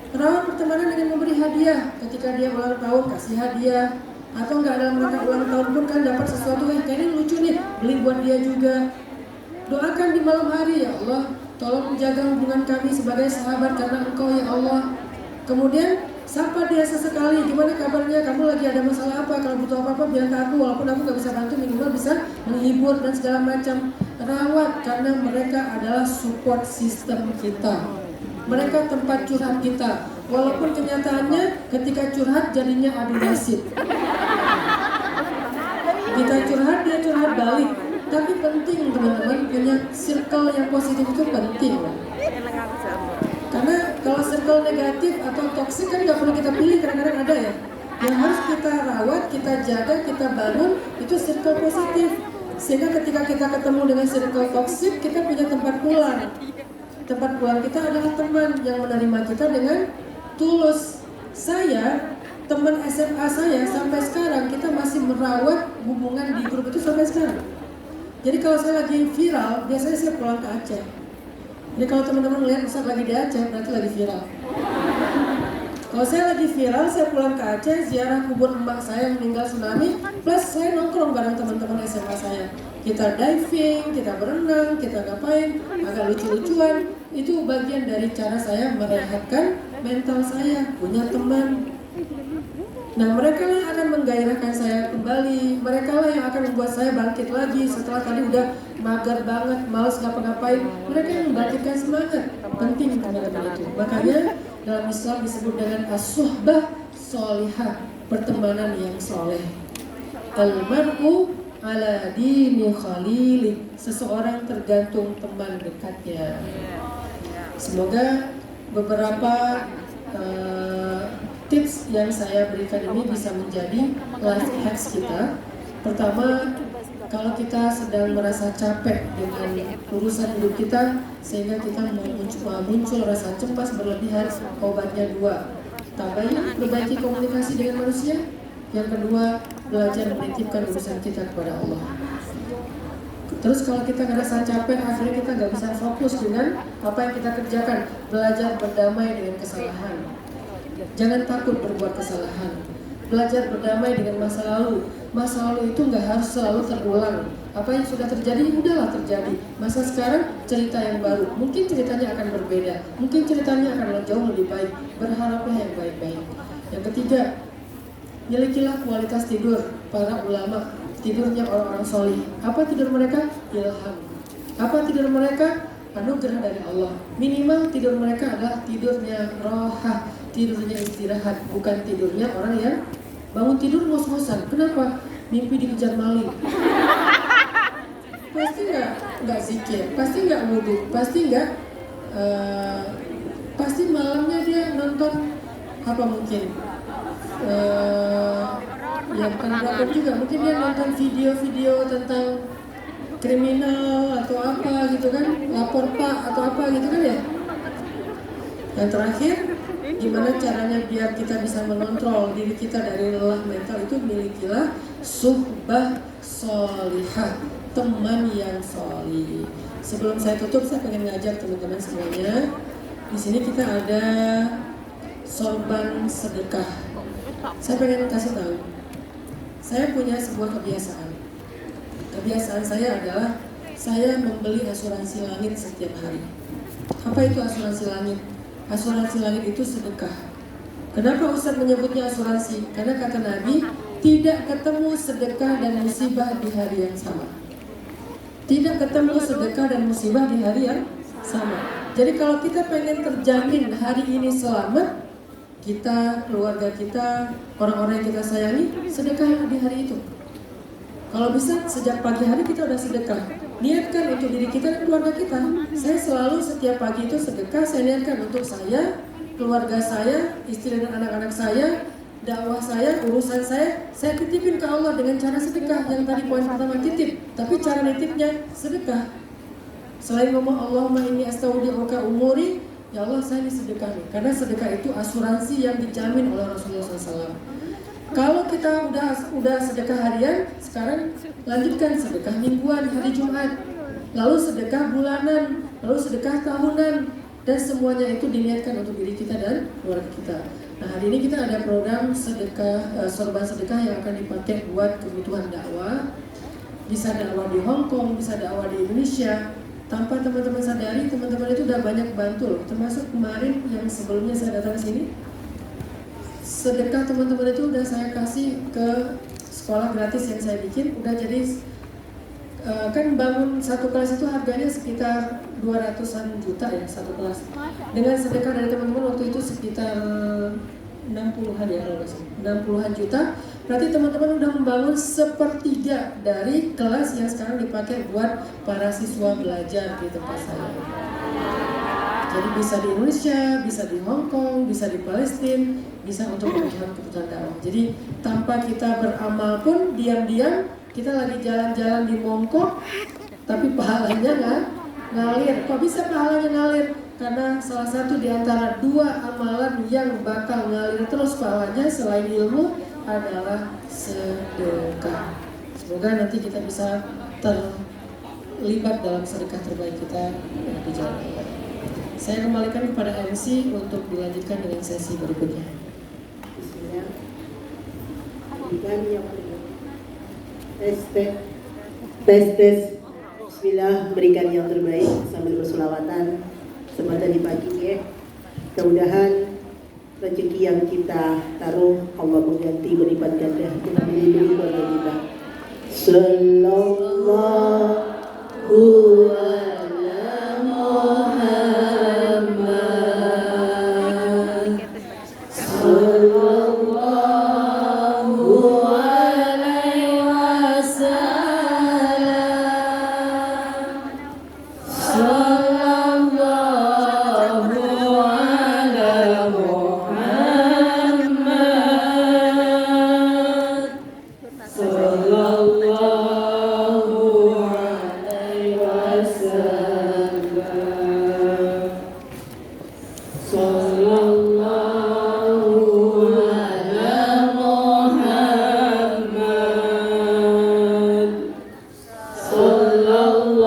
Rawat pertemanan dengan memberi hadiah. Ketika dia ulang tahun, kasih hadiah. Atau nggak dalam rangka ulang tahun pun kan dapat sesuatu, kayaknya lucu nih, beli buat dia juga. Doakan di malam hari, ya Allah, tolong jaga hubungan kami sebagai sahabat karena Engkau ya Allah. Kemudian sapa dia sesekali, gimana kabarnya, kamu lagi ada masalah apa, kalau butuh apa-apa bilang ke aku, walaupun aku gak bisa bantu, minimal bisa menghibur dan segala macam. Rawat karena mereka adalah support system kita, mereka tempat curhat kita, walaupun kenyataannya ketika curhat jadinya adu nasib. Kita curhat, dia curhat balik. Tapi penting teman-teman, punya circle yang positif itu penting. Karena kalau circle negatif atau toksik kan nggak perlu kita pilih, kadang-kadang ada ya. Yang harus kita rawat, kita jaga, kita bangun, itu circle positif. Sehingga ketika kita ketemu dengan circle toksik, kita punya tempat pulang. Tempat pulang kita adalah teman yang menerima kita dengan tulus. Saya, teman SMA saya sampai sekarang, kita masih merawat hubungan di grup itu sampai sekarang. Jadi kalau saya lagi viral, biasanya saya pulang ke Aceh. Jadi kalau teman-teman melihat Ustaz lagi di Aceh, berarti lagi viral. Kalau saya lagi viral, saya pulang ke Aceh, ziarah kubur emak saya yang meninggal tsunami, plus saya nongkrong bareng teman-teman SMA saya. Kita diving, kita berenang, kita ngapain, agak lucu-lucuan. Itu bagian dari cara saya merehatkan mental saya, punya teman. Nah, mereka lah yang akan menggairahkan saya kembali. Mereka lah yang akan membuat saya bangkit lagi setelah tadi udah mager banget, malas ngapa-ngapain. Mereka yang membangkitkan semangat. Penting teman-teman itu. Makanya dalam Islam disebut dengan as-suhbah sholihah, pertemanan yang soleh. Al-mar'u ala dini khalili, seseorang tergantung teman dekatnya. Semoga beberapa tips yang saya berikan ini bisa menjadi life hacks kita. Pertama, kalau kita sedang merasa capek dengan urusan hidup kita, sehingga kita muncul rasa cemas berlebihan, obatnya 2. Tabayun, perbaiki komunikasi dengan manusia. Yang kedua, belajar menitipkan urusan kita kepada Allah. Terus kalau kita ngerasa capek, akhirnya kita nggak bisa fokus dengan apa yang kita kerjakan. Belajar berdamai dengan kesalahan. Jangan takut berbuat kesalahan. Belajar berdamai dengan masa lalu. Masa lalu itu nggak harus selalu terulang. Apa yang sudah terjadi, udahlah terjadi. Masa sekarang cerita yang baru. Mungkin ceritanya akan berbeda. Mungkin ceritanya akan jauh lebih baik. Berharaplah yang baik-baik. Yang ketiga, milikilah kualitas tidur para ulama. Tidurnya orang-orang solih. Apa tidur mereka? Ilham. Apa tidur mereka? Anugerah dari Allah. Minimal tidur mereka adalah tidurnya rohah, tidurnya istirahat, bukan tidurnya orang yang bangun tidur ngos-ngosan. Kenapa? Mimpi dikejar maling. Pasti nggak zikir, pasti nggak wudu, pasti malamnya dia nonton apa mungkin. Ya bukan drakor juga, mungkin dia nonton video-video tentang kriminal atau apa gitu kan, lapor pak atau apa gitu kan ya. Yang terakhir, gimana caranya biar kita bisa mengontrol diri kita dari lelah mental, itu milikilah suhbah sholihah, teman yang solih. Sebelum saya tutup, saya pengen ngajak teman-teman semuanya. Di sini kita ada sorban sedekah. Saya pengen kasih tahu, saya punya sebuah kebiasaan. Kebiasaan saya adalah saya membeli asuransi langit setiap hari. Apa itu asuransi langit? Asuransi langit itu sedekah. Kenapa Ustaz menyebutnya asuransi? Karena kata Nabi, tidak ketemu sedekah dan musibah di hari yang sama. Tidak ketemu sedekah dan musibah di hari yang sama. Jadi kalau kita pengen terjamin hari ini selamat, kita, keluarga kita, orang-orang yang kita sayangi, sedekah di hari itu. Kalau bisa sejak pagi hari kita udah sedekah. Niatkan untuk diri kita dan keluarga kita. Saya selalu setiap pagi itu sedekah, saya niatkan untuk saya, keluarga saya, istri dan anak-anak saya, dakwah saya, urusan saya titipin ke Allah dengan cara sedekah. Yang tadi poin pertama titip, tapi cara nitipnya sedekah. Selain ngomong Allahumma inni astaudi'uka umuri, ya Allah saya ini sedekah nih. Karena sedekah itu asuransi yang dijamin oleh Rasulullah SAW. Kalau kita udah sedekah harian, sekarang lanjutkan sedekah mingguan hari Jumat, lalu sedekah bulanan, lalu sedekah tahunan, dan semuanya itu diniatkan untuk diri kita dan keluarga kita. Nah hari ini kita ada program sedekah, sorban sedekah yang akan dipakai buat kebutuhan dakwah. Bisa dakwah di Hong Kong, bisa dakwah di Indonesia. Tanpa teman-teman sadari, teman-teman itu udah banyak bantu loh. Termasuk kemarin yang sebelumnya saya datang ke sini, sedekah teman-teman itu udah saya kasih ke sekolah gratis yang saya bikin. Udah jadi kan bangun satu kelas itu harganya sekitar 200-an juta ya satu kelas. Dengan sedekah dari teman-teman waktu itu sekitar 60-an ya kalau nggak salah, 60-an juta. Berarti teman-teman udah membangun sepertiga dari kelas yang sekarang dipakai buat para siswa belajar di tempat saya. Jadi bisa di Indonesia, bisa di Hong Kong, bisa di Palestina, bisa untuk kebutuhan dakwah. Jadi tanpa kita beramal pun diam-diam kita lagi jalan-jalan di Mongkok, tapi pahalanya nggak ngalir. Kok bisa pahalanya ngalir? Karena salah satu di antara dua amalan yang bakal ngalir terus pahalanya selain ilmu adalah sedekah. Semoga nanti kita bisa terlibat dalam sedekah terbaik kita di jalan Allah. Saya kembalikan kepada MC untuk dilanjutkan dengan sesi berikutnya. Bismillah. Tes. Bismillah, berikan yang terbaik sambil berselawatan semata di pagi ya. Mudah-mudahan rezeki yang kita taruh Allah mengganti berlipat ganda kita melindungi keluarga kita. Sallallahu ala Muhammad. Sallallahu alaihi wasallam. Sallallahu ala Muhammad. Sallallahu alaihi wasallam. Sallallahu ala Muhammad. Sallallahu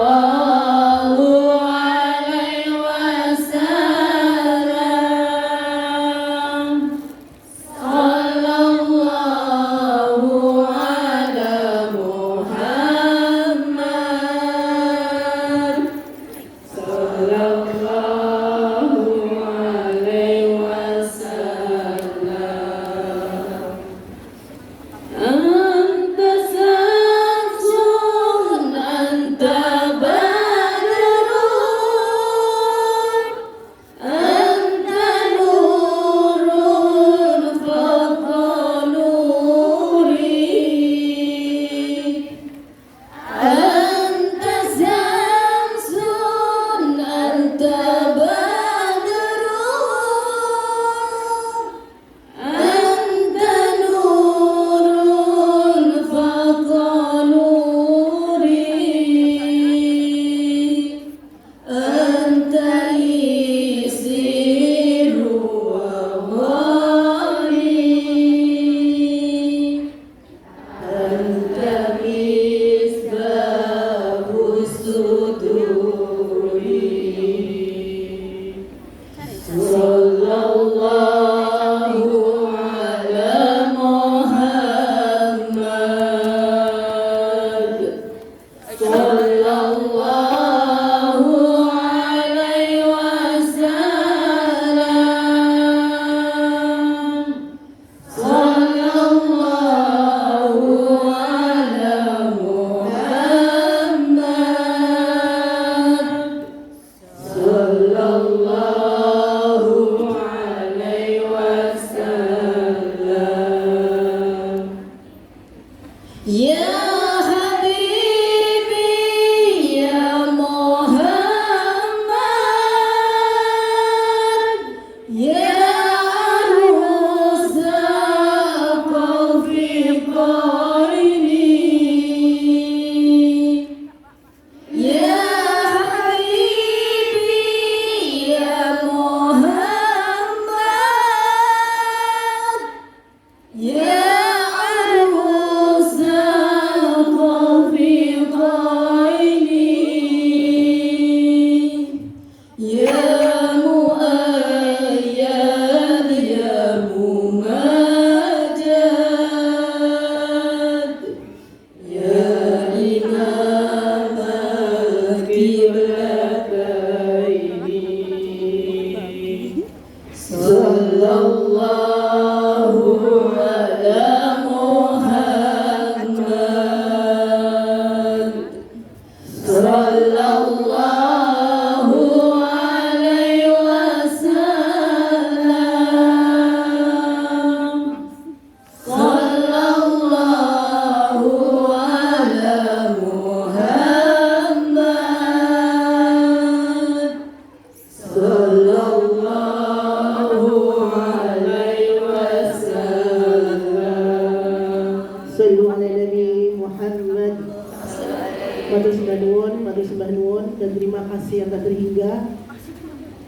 yang tak terhingga.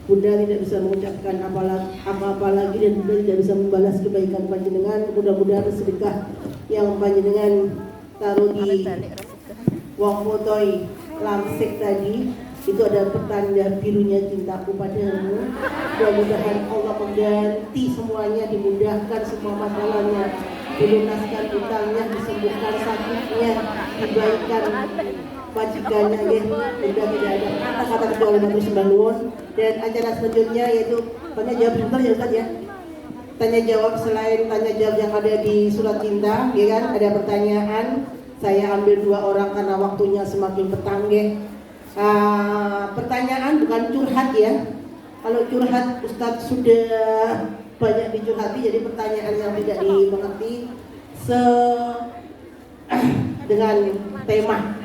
Bunda tidak bisa mengucapkan apa-apa lagi dan Bunda tidak bisa membalas kebaikan panjenengan. Mudah-mudahan sedekah yang panjenengan taruh di wong fotoi lamsik tadi itu ada pertanda birunya cintaku padamu. Mudah-mudahan Allah mengganti semuanya, dimudahkan semua masalahnya, dilunaskan utangnya, disembuhkan sakitnya, dibaikan majikannya ya. Sudah tidak ada kata-kata kecuali matur sembah nuwun. Dan acara selanjutnya yaitu tanya jawab sebentar ya Ustaz ya. Tanya jawab, selain tanya jawab yang ada di surat cinta ya kan, ada pertanyaan. Saya ambil 2 orang karena waktunya semakin petang. Pertanyaan bukan curhat ya. Kalau curhat Ustadz sudah banyak dicurhati, jadi pertanyaan yang tidak dimengerti dengan tema.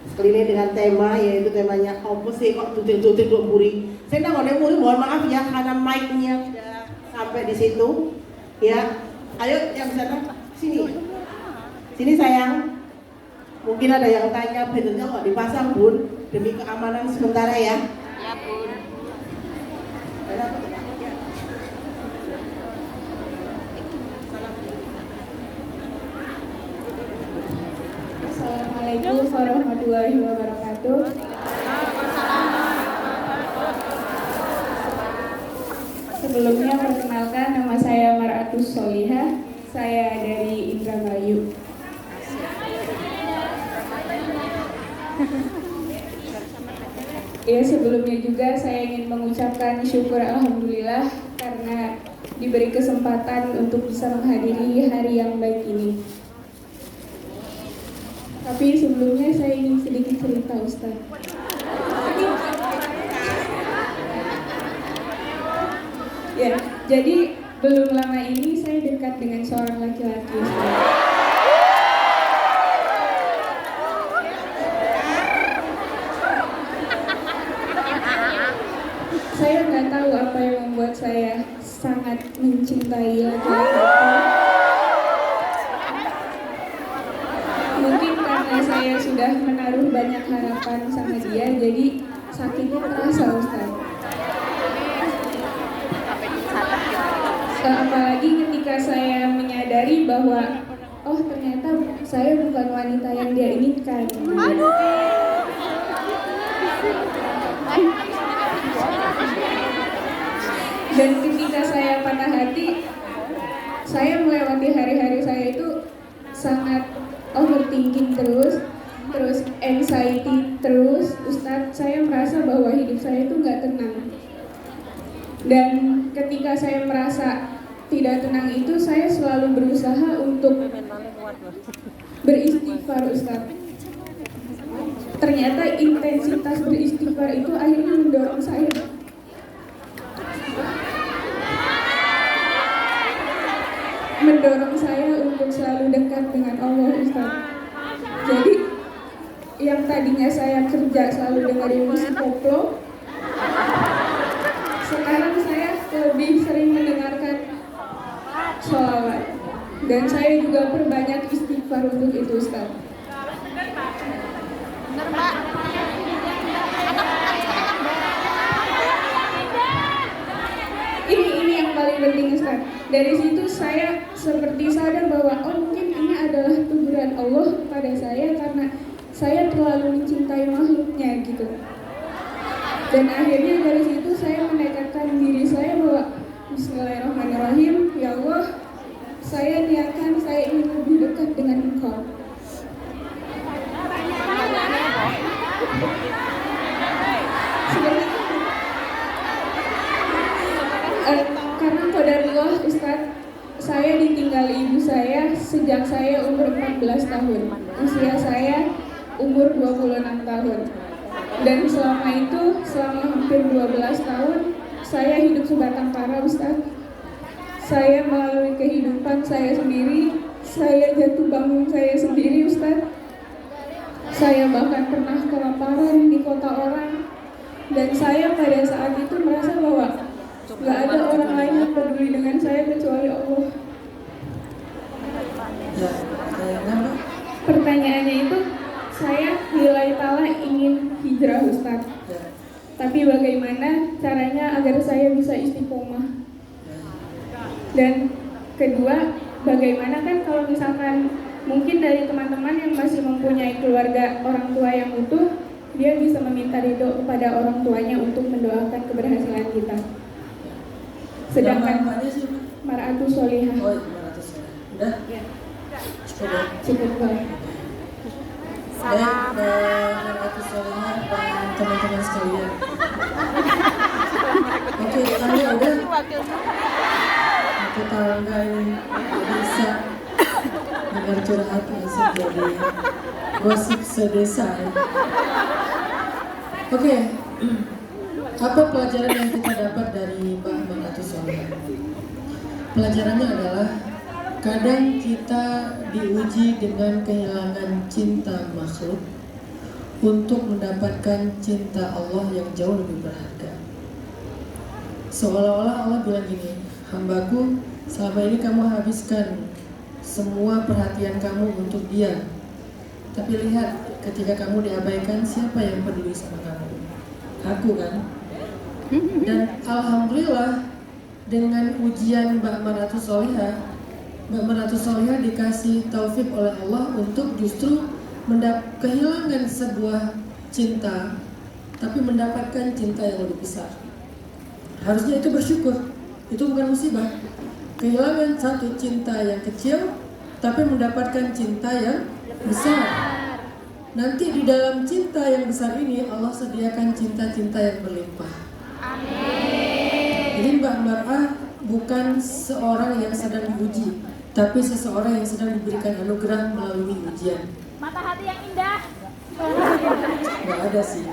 Sekali ini dengan tema, yaitu temanya apa sih kok tutil-tutil kok muri. Saya nggak muri, mohon maaf ya karena mic-nya sudah sampai di situ. Ya, ayo yang sana sini. Sini sayang. Mungkin ada yang tanya bannernya kok dipasang Bun, demi keamanan sementara ya. Ya Bun. Assalamualaikum warahmatullahi wabarakatuh. Sebelumnya perkenalkan, nama saya Mar'atus Solihah. Saya dari Indramayu. Ya, sebelumnya juga saya ingin mengucapkan syukur alhamdulillah karena diberi kesempatan untuk bisa menghadiri hari yang baik ini. Tapi sebelumnya saya ingin sedikit cerita Ustaz. Ya, jadi belum lama ini saya dekat dengan seorang laki-laki Ustaz. Saya nggak tahu apa yang membuat saya sangat mencintai laki-laki itu. Mungkin karena saya sudah menaruh banyak harapan sama dia, jadi sakitnya terasa Ustaz. Apalagi ketika saya menyadari bahwa oh ternyata saya bukan wanita yang dia inginkan. Dan ketika saya patah hati, saya melewati hari-hari saya itu sangat overthinking terus anxiety terus, Ustadz. Saya merasa bahwa hidup saya itu nggak tenang. Dan ketika saya merasa tidak tenang itu, saya selalu berusaha untuk beristighfar, Ustadz. Ternyata intensitas beristighfar itu akhirnya mendorong saya untuk selalu dekat dengan Allah, Ustaz. Jadi yang tadinya saya kerja selalu dengerin musik koplo, sekarang saya lebih sering mendengarkan sholawat. Dan saya juga perbanyak istighfar untuk itu, Ustaz. Bener, Mbak. Ini yang paling penting, Ustaz. Dari situ saya seperti sadar bahwa oh mungkin ini adalah teguran Allah kepada saya karena saya terlalu mencintai makhluknya gitu. Dan akhirnya dari situ saya mendekatkan diri saya bahwa Bismillahirrahmanirrahim, ya Allah, saya niatkan saya ingin lebih dekat dengan Engkau. Karena qadarullah, Ustaz, saya ditinggali ibu saya sejak saya umur 14 tahun. Usia saya umur 26 tahun. Dan selama itu, selama hampir 12 tahun, saya hidup sebatang kara, Ustaz. Saya melalui kehidupan saya sendiri, saya jatuh bangun saya sendiri, Ustaz. Saya bahkan pernah kelaparan di kota orang. Dan saya pada saat itu merasa bahwa gak ada orang lain yang peduli dengan saya kecuali Allah. Pertanyaannya itu, saya nilai ta'ala ingin hijrah, Ustaz. tapi bagaimana caranya agar saya bisa istiqomah. Dan kedua, bagaimana kan kalau misalkan mungkin dari teman-teman yang masih mempunyai keluarga orang tua yang utuh, dia bisa meminta ridho kepada orang tuanya untuk mendoakan keberhasilan kita. Sedangkan Mar'atus Solihah. Oh, Mar'atus Solihah. Udah? Cukup baik. Baik, Mar'atus Solihah dan teman-teman sekalian. Oke, kalian udah? Tetangga ini bisa dengar curhat langsung jadi gosip sedesa ya. Oke, apa pelajaran yang kita dapat dari Mbak Mar'atus Solihah? Pelajarannya adalah kadang kita diuji dengan kehilangan cinta makhluk untuk mendapatkan cinta Allah yang jauh lebih berharga. Seolah-olah Allah bilang gini, hambaku, selama ini kamu habiskan semua perhatian kamu untuk dia. Tapi lihat, ketika kamu diabaikan, siapa yang peduli sama kamu? Aku kan? Dan Alhamdulillah, dengan ujian Mbak Mar'atus Solihah, Mbak Mar'atus Solihah dikasih taufik oleh Allah untuk justru kehilangan sebuah cinta, tapi mendapatkan cinta yang lebih besar. Harusnya itu bersyukur, itu bukan musibah. Kehilangan satu cinta yang kecil, tapi mendapatkan cinta yang besar. Nanti di dalam cinta yang besar ini Allah sediakan cinta-cinta yang berlimpah. Jadi Mbak Mar'ah bukan seorang yang sedang diuji, tapi seseorang yang sedang diberikan anugerah melalui ujian. Mata hati yang indah. Gak ada sih.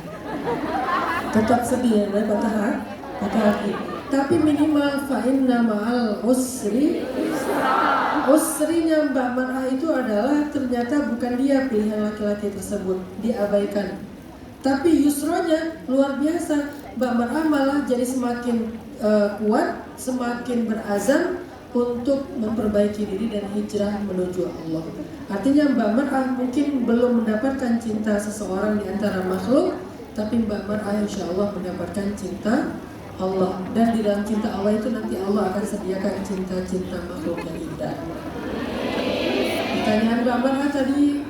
Tetap sedih ya, patah hati. Tapi minimal fa'inna ma'al usri. Usrinya Mbak Mar'ah itu adalah ternyata bukan dia pilihan laki-laki tersebut, diabaikan. Tapi yusronya luar biasa. Mbak Mar'ah malah jadi semakin kuat, semakin berazam untuk memperbaiki diri dan hijrah menuju Allah. Artinya Mbak Mar'ah mungkin belum mendapatkan cinta seseorang di antara makhluk, tapi Mbak Mar'ah insya Allah mendapatkan cinta Allah. Dan di dalam cinta Allah itu nanti Allah akan sediakan cinta-cinta makhluk yang indah. Pertanyaan Mbak Mar'ah tadi,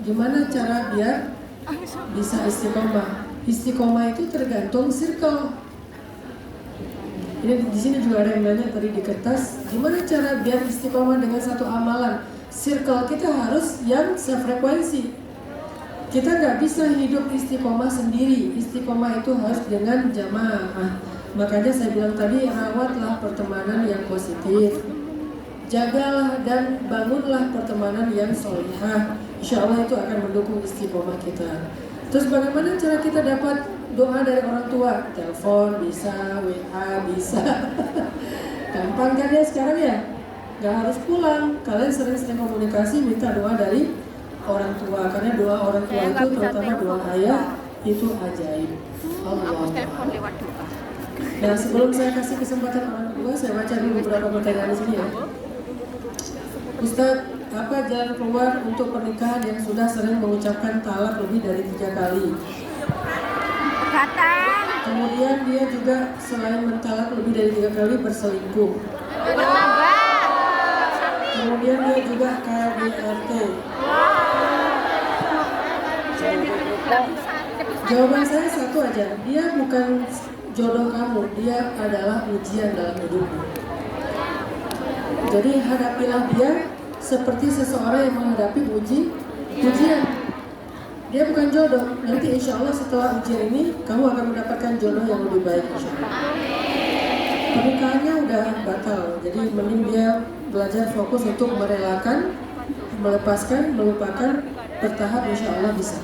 gimana cara biar bisa istiqomah? Istiqomah itu tergantung circle. Ini di sini juga ada yang nanya tadi di kertas, gimana cara biar istiqomah dengan satu amalan? Circle kita harus yang sefrekuensi. Kita nggak bisa hidup istiqomah sendiri. Istiqomah itu harus dengan jamaah. Makanya saya bilang tadi, rawatlah pertemanan yang positif. Jagalah dan bangunlah pertemanan yang solihah. Insya Allah itu akan mendukung istiqomah kita. Terus bagaimana cara kita dapat doa dari orang tua? Telepon bisa, WA bisa. Gampang kan ya sekarang ya? Gak harus pulang. Kalian sering-sering komunikasi, minta doa dari orang tua. Karena doa orang tua itu, terutama doa ayah, itu ajaib. Allah. Nah, sebelum saya kasih kesempatan orang tua, saya baca dulu beberapa pertanyaan di sini ya. Ustadz, apa jalan keluar untuk pernikahan yang sudah sering mengucapkan talak lebih dari 3 kali? Kemudian dia juga selain mentalak lebih dari 3 kali berselingkuh. Kemudian dia juga KDRT. Jawaban saya satu aja, dia bukan jodoh kamu, dia adalah ujian dalam hidupmu. Jadi hadapilah dia seperti seseorang yang menghadapi ujian. Dia bukan jodoh. Nanti insya Allah setelah ujian ini kamu akan mendapatkan jodoh yang lebih baik insya Allah. Pernikahannya udah batal, jadi mending dia belajar fokus untuk merelakan, melepaskan, melupakan, bertahap insya Allah bisa.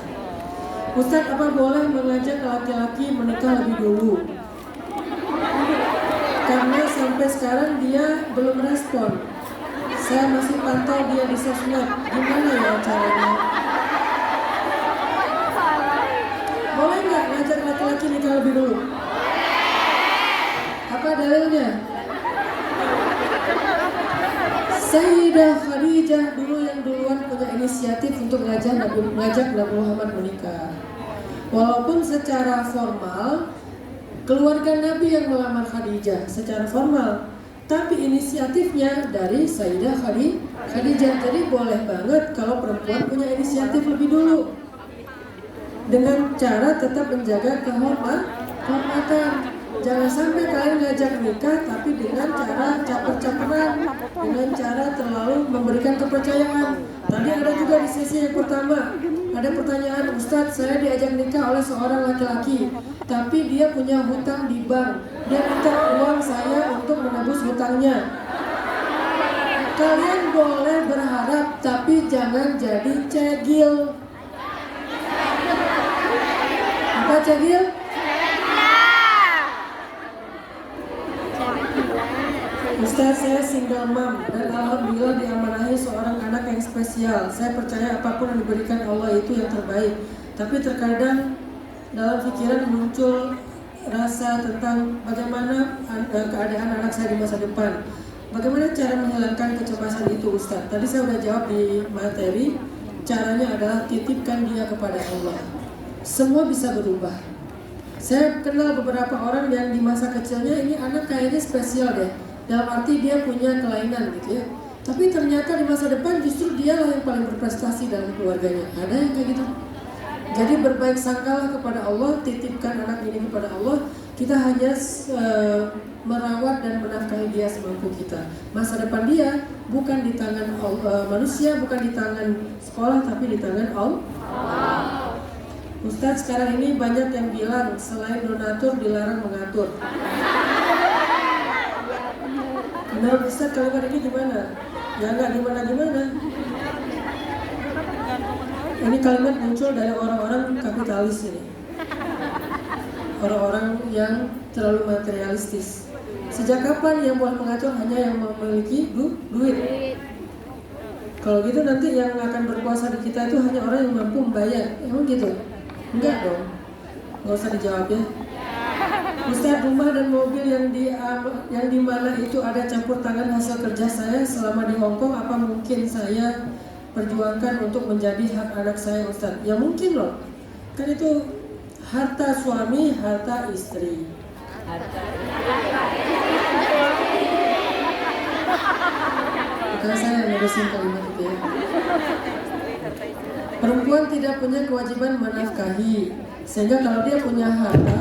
Ustadz, apa boleh mengajak laki-laki menikah lebih dulu? Karena sampai sekarang dia belum respon. Saya masih pantau dia di sosmed. Gimana ya caranya? Boleh nggak ngajak laki-laki nikah lebih dulu? Apa dalilnya? Sayyidah Khadijah dulu yang duluan punya inisiatif untuk ngajak Nabi Muhammad menikah. Walaupun secara formal keluarga Nabi yang melamar Khadijah secara formal, tapi inisiatifnya dari Sayyidah Khadijah. Jadi boleh banget kalau perempuan punya inisiatif lebih dulu dengan cara tetap menjaga kehormatan. Jangan sampai kalian ngajak nikah tapi dengan cara caper-caperan, dengan cara terlalu memberikan kepercayaan. Tadi ada juga di sesi yang pertama, ada pertanyaan, Ustadz, saya diajak nikah oleh seorang laki-laki, tapi dia punya hutang di bank. Dia minta uang saya untuk menebus hutangnya. Kalian boleh berharap, tapi jangan jadi cegil. Apa cegil? Ustaz, saya single mom dan alhamdulillah diamanahi seorang anak yang spesial. Saya percaya apapun yang diberikan Allah itu yang terbaik. Tapi terkadang dalam pikiran muncul rasa tentang bagaimana keadaan anak saya di masa depan. Bagaimana cara menghilangkan kecemasan itu, Ustaz? Tadi saya sudah jawab di materi. Caranya adalah titipkan dia kepada Allah. Semua bisa berubah. Saya kenal beberapa orang yang di masa kecilnya ini anak kayaknya spesial deh. Dalam arti dia punya kelainan gitu ya. Tapi ternyata di masa depan justru dialah yang paling berprestasi dalam keluarganya. Ada yang kayak gitu. Jadi berbaik sangkalah kepada Allah, titipkan anak ini kepada Allah. Kita hanya merawat dan menafkahi dia semampu kita. Masa depan dia bukan di tangan manusia, bukan di tangan sekolah, tapi di tangan Allah. Ustadz, sekarang ini banyak yang bilang selain donatur dilarang mengatur. Menurut Ustadz kalimat ini gimana? Ya nggak gimana-gimana. Ini kalimat muncul dari orang-orang kapitalis ini. Orang-orang yang terlalu materialistis. Sejak kapan yang boleh mengatur hanya yang memiliki duit? Kalau gitu nanti yang akan berkuasa di kita itu hanya orang yang mampu membayar. Emang gitu? Enggak dong. Nggak usah dijawab ya. Ustaz, rumah dan mobil yang di mana itu ada campur tangan hasil kerja saya selama di Hong Kong, apa mungkin saya perjuangkan untuk menjadi hak anak saya, Ustaz? Ya mungkin loh. Kan itu harta suami, harta istri. Bukan saya yang ngurusin kalimat itu ya. Perempuan tidak punya kewajiban menafkahi, sehingga kalau dia punya harta,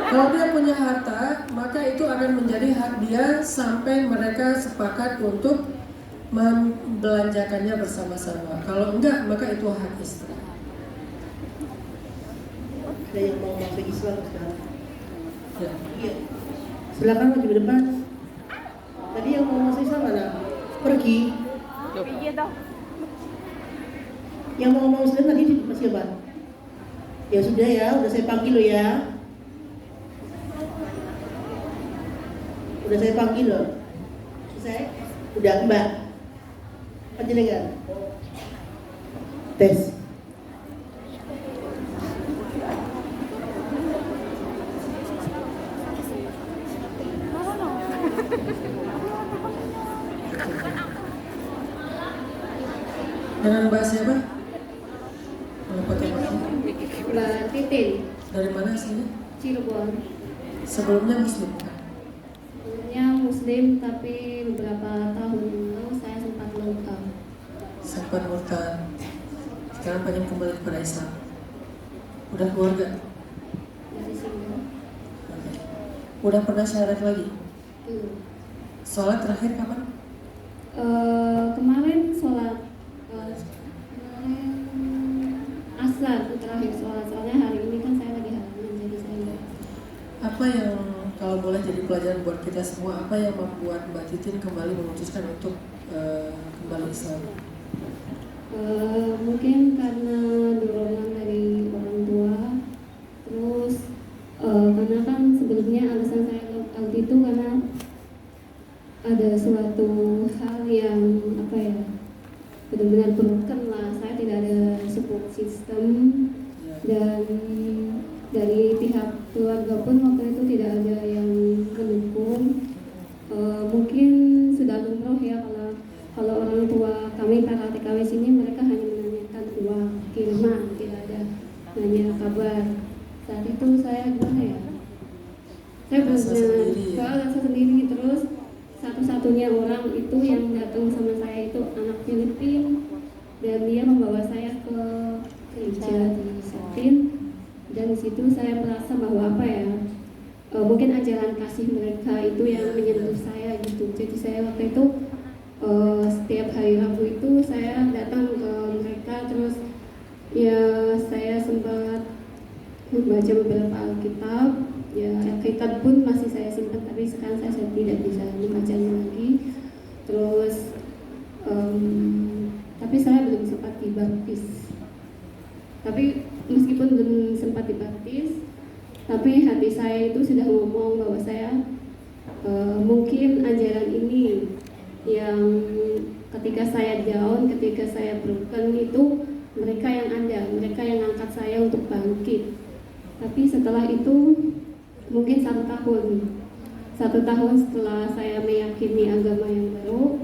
kalau dia punya harta, maka itu akan menjadi hak dia sampai mereka sepakat untuk membelanjakannya bersama-sama. Kalau enggak, maka itu hak istri. Ada yang mau masuk Islam sekarang? Ya. Iya. Silakan maju ke depan. Tadi yang mau masuk Islam mana? Pergi. Yang mau ngomong Islam tadi siapa? Ya sudah ya, udah saya panggil lo ya. Udah saya panggil lo. Selesai? Udah Mbak. Panjenengan. Tes. Dengan Mbak siapa? Mbak Titin, Dari mana aslinya? Cirebon. Sebelumnya Muslim kan? Sebelumnya Muslim, tapi beberapa tahun lalu saya sempat murtad. Sempat murtad. Sekarang pengen kembali kepada Islam. Udah keluarga? Dari sini. Oke. Udah pernah syarat lagi? Belum. Sholat terakhir kapan? Kemarin sholat kemarin asar itu terakhir sholat, soalnya hari ini kan saya lagi halangan, jadi saya Apa yang kalau boleh jadi pelajaran buat kita semua, apa yang membuat Mbak Titin kembali memutuskan untuk kembali Islam? mungkin karena dorongan dari orang tua, terus karena kan sebelumnya alasan saya waktu itu karena ada suatu hal yang benar-benar broken lah. Saya tidak ada support system dan dari pihak keluarga pun waktu itu tidak ada yang mendukung. Mungkin sudah lumrah ya kalau orang tua kami para TKW sini mereka hanya menanyakan rumah, tidak ada nanya kabar. Saat itu saya gimana ya? Saya benar-benar rasa sendiri. Terus satu-satunya orang itu yang datang sama saya itu anak Filipina, dan dia membawa saya ke gereja di Sapin, dan di situ saya merasa bahwa apa ya, mungkin ajaran kasih mereka itu yang menyentuh saya gitu. Jadi saya waktu itu setiap hari Rabu itu saya datang ke mereka, terus ya saya sempat membaca beberapa Alkitab. Ya Alkitab pun masih saya simpan, tapi sekarang saya tidak bisa membacanya lagi. Terus tapi saya belum sempat dibaptis. Tapi meskipun belum sempat dibaptis, tapi hati saya itu sudah ngomong bahwa saya mungkin ajaran ini yang ketika saya down, ketika saya broken itu mereka yang ada, mereka yang angkat saya untuk bangkit. Tapi setelah itu mungkin 1 tahun setelah saya meyakini agama yang baru,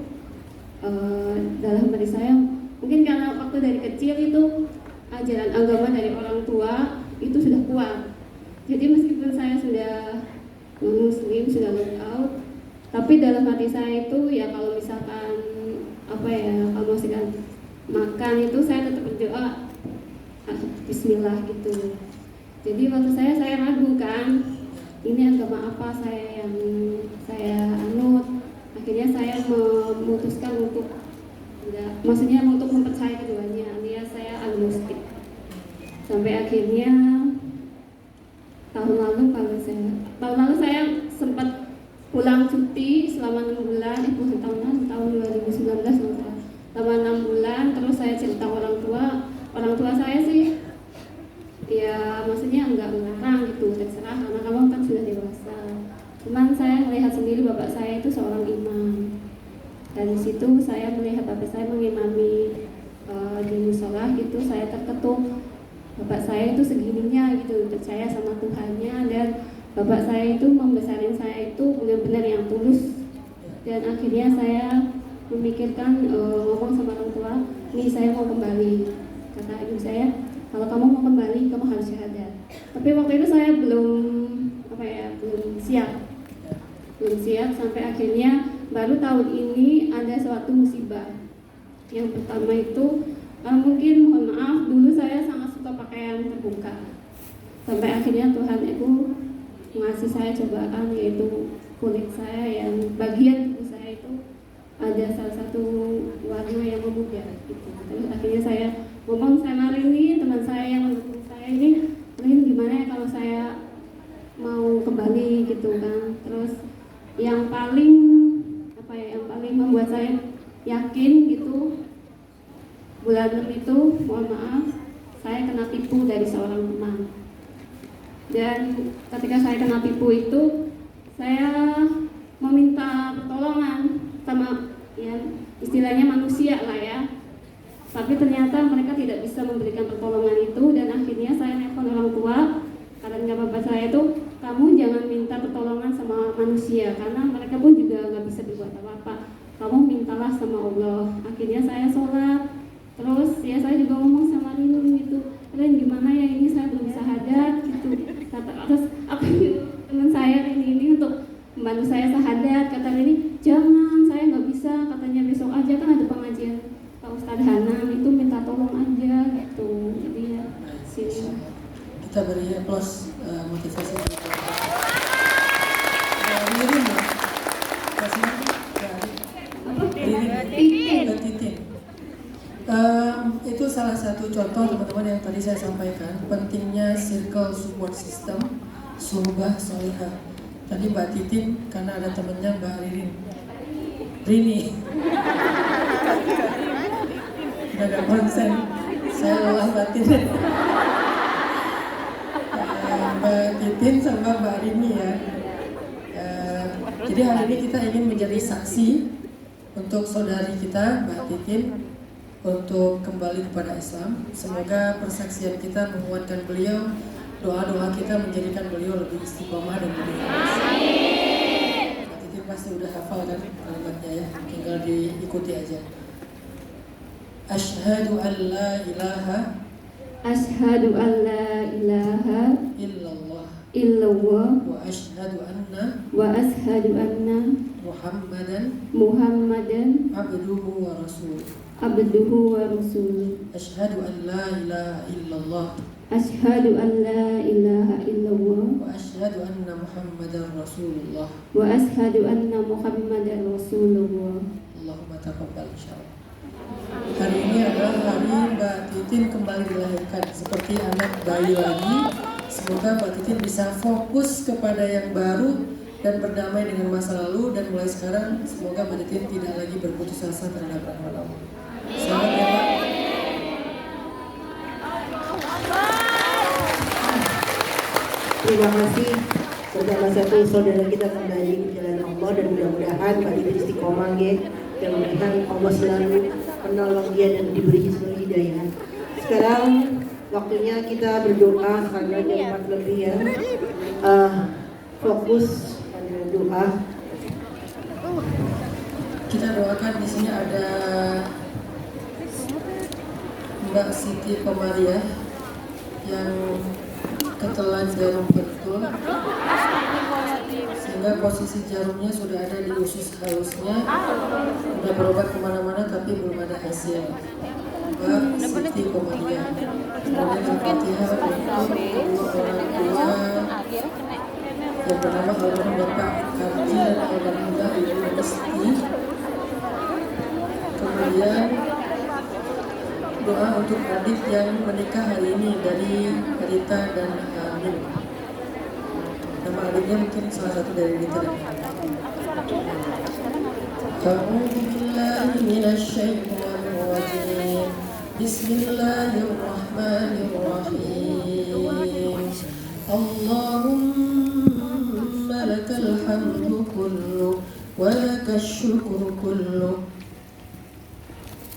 dalam diri saya mungkin karena waktu dari kecil itu ajaran agama dari orang tua itu sudah kuat. Jadi meskipun saya sudah Muslim, sudah look out, tapi dalam hati saya itu ya kalau misalkan apa ya, kalau misalkan makan itu saya tetap berdoa Bismillah gitu. Jadi waktu saya ragu kan, ini agama apa yang saya anut. Akhirnya saya memutuskan untuk maksudnya untuk mempercayai keduanya, alias saya agnostik. Sampai akhirnya tahun lalu saya sempat pulang cuti selama 6 bulan, tahun 2019 selama 6 bulan. Terus saya cerita orang tua saya sih ya maksudnya enggak melarang gitu, terserah karena kamu kan sudah dewasa. Cuman saya melihat sendiri bapak saya itu seorang imam, dan di situ saya melihat bapak saya mengimami di musola gitu. Saya terketuk, bapak saya itu segininya gitu percaya sama Tuhannya, dan bapak saya itu membesarin saya itu benar-benar yang tulus. Dan akhirnya saya memikirkan ngomong sama orang tua, nih saya mau kembali. Kata ibu saya, kalau kamu mau kembali kamu harus syahadat. Tapi waktu itu saya belum siap sampai akhirnya baru tahun ini ada suatu musibah. Yang pertama itu mungkin mohon maaf, dulu saya sangat suka pakaian terbuka. Sampai akhirnya Tuhan itu ngasih saya cobaan, yaitu kulit saya yang bagian tubuh saya itu ada salah satu warna yang memudar gitu. Terus akhirnya saya ngomong sama Rini, teman saya yang mendukung saya ini, Rin gimana ya kalau saya mau kembali gitu kan. Terus yang paling membuat saya yakin gitu, bulan 6 itu mohon maaf saya kena tipu dari seorang teman. Dan ketika saya kena tipu itu saya meminta pertolongan sama ya istilahnya manusia lah ya. Tapi ternyata mereka tidak bisa memberikan pertolongan itu, dan akhirnya saya nelpon orang tua. Karena bapak saya itu, kamu jangan minta pertolongan sama manusia karena mereka pun juga nggak bisa berbuat apa-apa. Kamu mintalah sama Allah. Akhirnya saya sholat. Terus ya saya juga ngomong sama Rini gitu, Rin gimana ya ini saya belum syahadat gitu. Terus aku teman saya Rini ini untuk membantu saya syahadat. Kata Rini, jangan, saya nggak bisa. Katanya besok aja kan ada pengajian Pak Ustadz Hanam, itu minta tolong aja gitu. Jadi ya sini. Kita beri applause motivasi. Titin. Itu salah satu contoh teman-teman yang tadi saya sampaikan, pentingnya circle support system, suhbah solihah. Tadi Mbak Titin karena ada temennya Mbak Rini. Udah gak konsen, saya lelah batin. Mbak Titin sama Mbak Rini ya. Jadi hari ini kita ingin menjadi saksi untuk saudari kita Mbak Titin untuk kembali kepada Islam. Semoga persaksian kita menguatkan beliau, doa-doa kita menjadikan beliau lebih istiqomah dan lebih ikhlas. Mbak Titin pasti udah hafal kan kalimatnya ya, tinggal diikuti aja. Asyhadu an la ilaha Asyhadu an la ilaha illallah illallah wa asyhadu anna wa asyhadu anna Muhammadan abduhu wa rasuluh. abduhu wa rasuluh. Asyhadu an la ilaha illallah Asyhadu an la ilaha illallah wa asyhadu anna Muhammadan rasulullah. wa asyhadu anna Muhammadan rasulullah. Allahumma taqabbal insyaallah. Hari ini adalah hari Mbak Titin kembali dilahirkan seperti anak bayi lagi. Semoga Mbak Titin bisa fokus kepada yang baru dan berdamai dengan masa lalu, dan mulai sekarang semoga Mbak Titin tidak lagi berputus asa terhadap rahmat Allah. Selamat ya Pak. Terima kasih. Bersama satu saudara kita kembali di jalan Allah, dan mudah-mudahan Pak Titin istiqomah ya. Mudah-mudahan Allah selalu menolong dia dan diberi seluruh hidayah. Sekarang waktunya kita berdoa karena jam 4 lebih ya. Fokus pada doa. Kita doakan. Di sini ada Mbak Siti Komariah yang ketelan jarum betul, sehingga posisi jarumnya sudah ada di usus halusnya, sudah berobat kemana-mana tapi belum ada hasil. Mbak Siti Komariah, kemudian Al-Fatihah untuk kedua orang tua yang bernama almarhum Bapak Karji dan almarhumah Ibu Mesti. Kemudian doa untuk adik yang menikah hari ini dari Rita dan Amin. Nama adiknya mungkin salah satu dari Rita dan Amin. A'udzu billahi minasy syaithanir rajim. Bismillahirrahmanirrahim. Allahumma lakal hamdu kullu wa lakash syukru kullu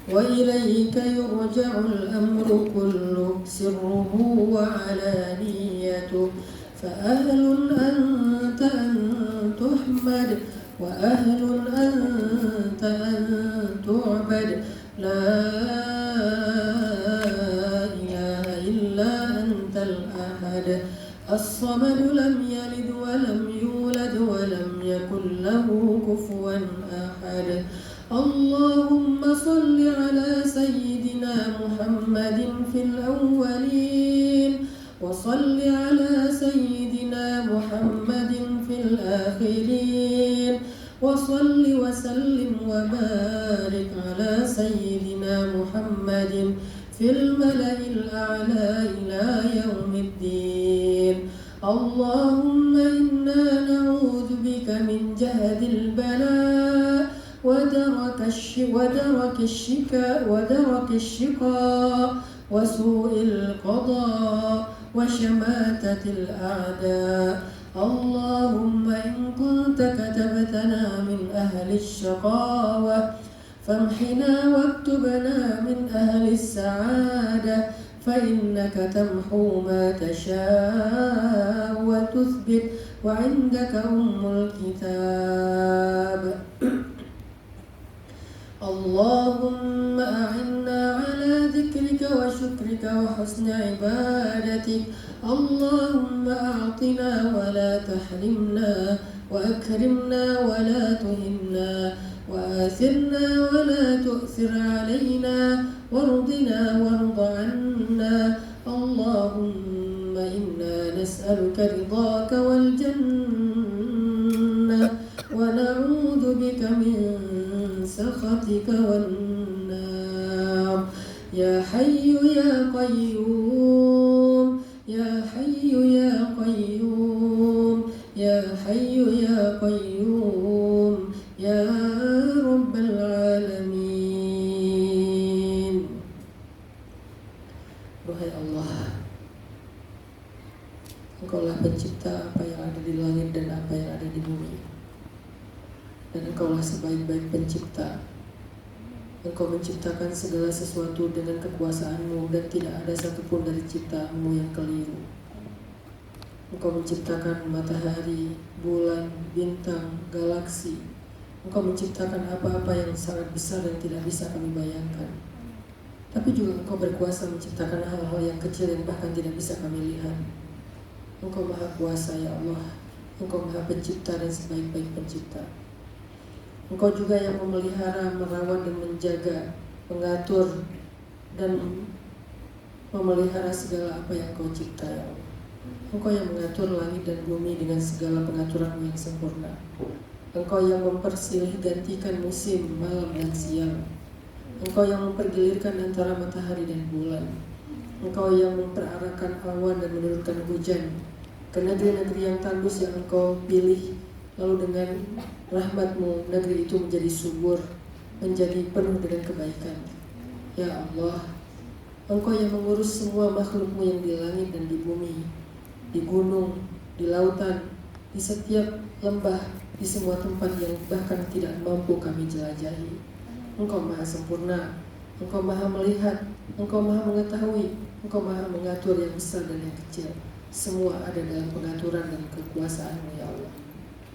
wa ilayka yurja'ul amru kullu sirruhu wa alaniyatuhu fa ahlun anta an tuhmad wa ahlun anta an tu'bad la ilaha illa antal ahad as-samad lam yalid wa lam yulad wa lam yakul lahu kufuwan ahad. Allahumma salli ala sayyidina Muhammadin fil awwalin wa salli ala sayyidina Muhammadin fil akhirin wa salli wa sallim wa barik ala sayyidina Muhammadin fil mala'il a'la ila yaumiddin. Allahumma inna na'udzu bika min jahdil bala ودرك الشقاء وسوء القضاء وشماتة الأعداء. اللهم إن كنت كتبتنا من أهل الشقاوة فامحنا واكتبنا من أهل السعادة فإنك تمحو ما تشاء وتثبت وعندك أم الكتاب. اللهم أعنا على ذكرك وشكرك وحسن عبادتك. اللهم أعطنا ولا تحرمنا وأكرمنا ولا تهنا وآثرنا ولا تؤثر علينا وارضنا وارض عنا. اللهم إنا نسألك رضاك والجنة ونعوذ بك من سخطك والنار. يا حي يا قيوم يا حي يا قيوم يا حي يا قيوم يا رب العالمين. Wahai Allah, Engkaulah pencipta apa yang ada di langit dan apa yang ada di bumi, dan Engkaulah sebaik-baik pencipta. Engkau menciptakan segala sesuatu dengan kekuasaan-Mu dan tidak ada satupun dari ciptaan-Mu yang keliru. Engkau menciptakan matahari, bulan, bintang, galaksi. Engkau menciptakan apa-apa yang sangat besar dan tidak bisa kami bayangkan. Tapi juga Engkau berkuasa menciptakan hal-hal yang kecil yang bahkan tidak bisa kami lihat. Engkau Maha Kuasa ya Allah. Engkau Maha Pencipta dan sebaik-baik pencipta. Engkau juga yang memelihara, merawat dan menjaga, mengatur dan memelihara segala apa yang Engkau cipta ya Allah. Engkau yang mengatur langit dan bumi dengan segala pengaturan yang sempurna. Engkau yang mempersilih gantikan musim, malam dan siang. Engkau yang mempergilirkan antara matahari dan bulan. Engkau yang memperarahkan awan dan menurunkan hujan ke negeri-negeri yang tandus yang Engkau pilih. Lalu dengan rahmat-Mu negeri itu menjadi subur, menjadi penuh dengan kebaikan. Ya Allah, Engkau yang mengurus semua makhluk-Mu yang di langit dan di bumi, di gunung, di lautan, di setiap lembah, di semua tempat yang bahkan tidak mampu kami jelajahi. Engkau Maha Sempurna, Engkau Maha Melihat, Engkau Maha Mengetahui, Engkau Maha Mengatur yang besar dan yang kecil. Semua ada dalam pengaturan dan kekuasaan-Mu ya Allah.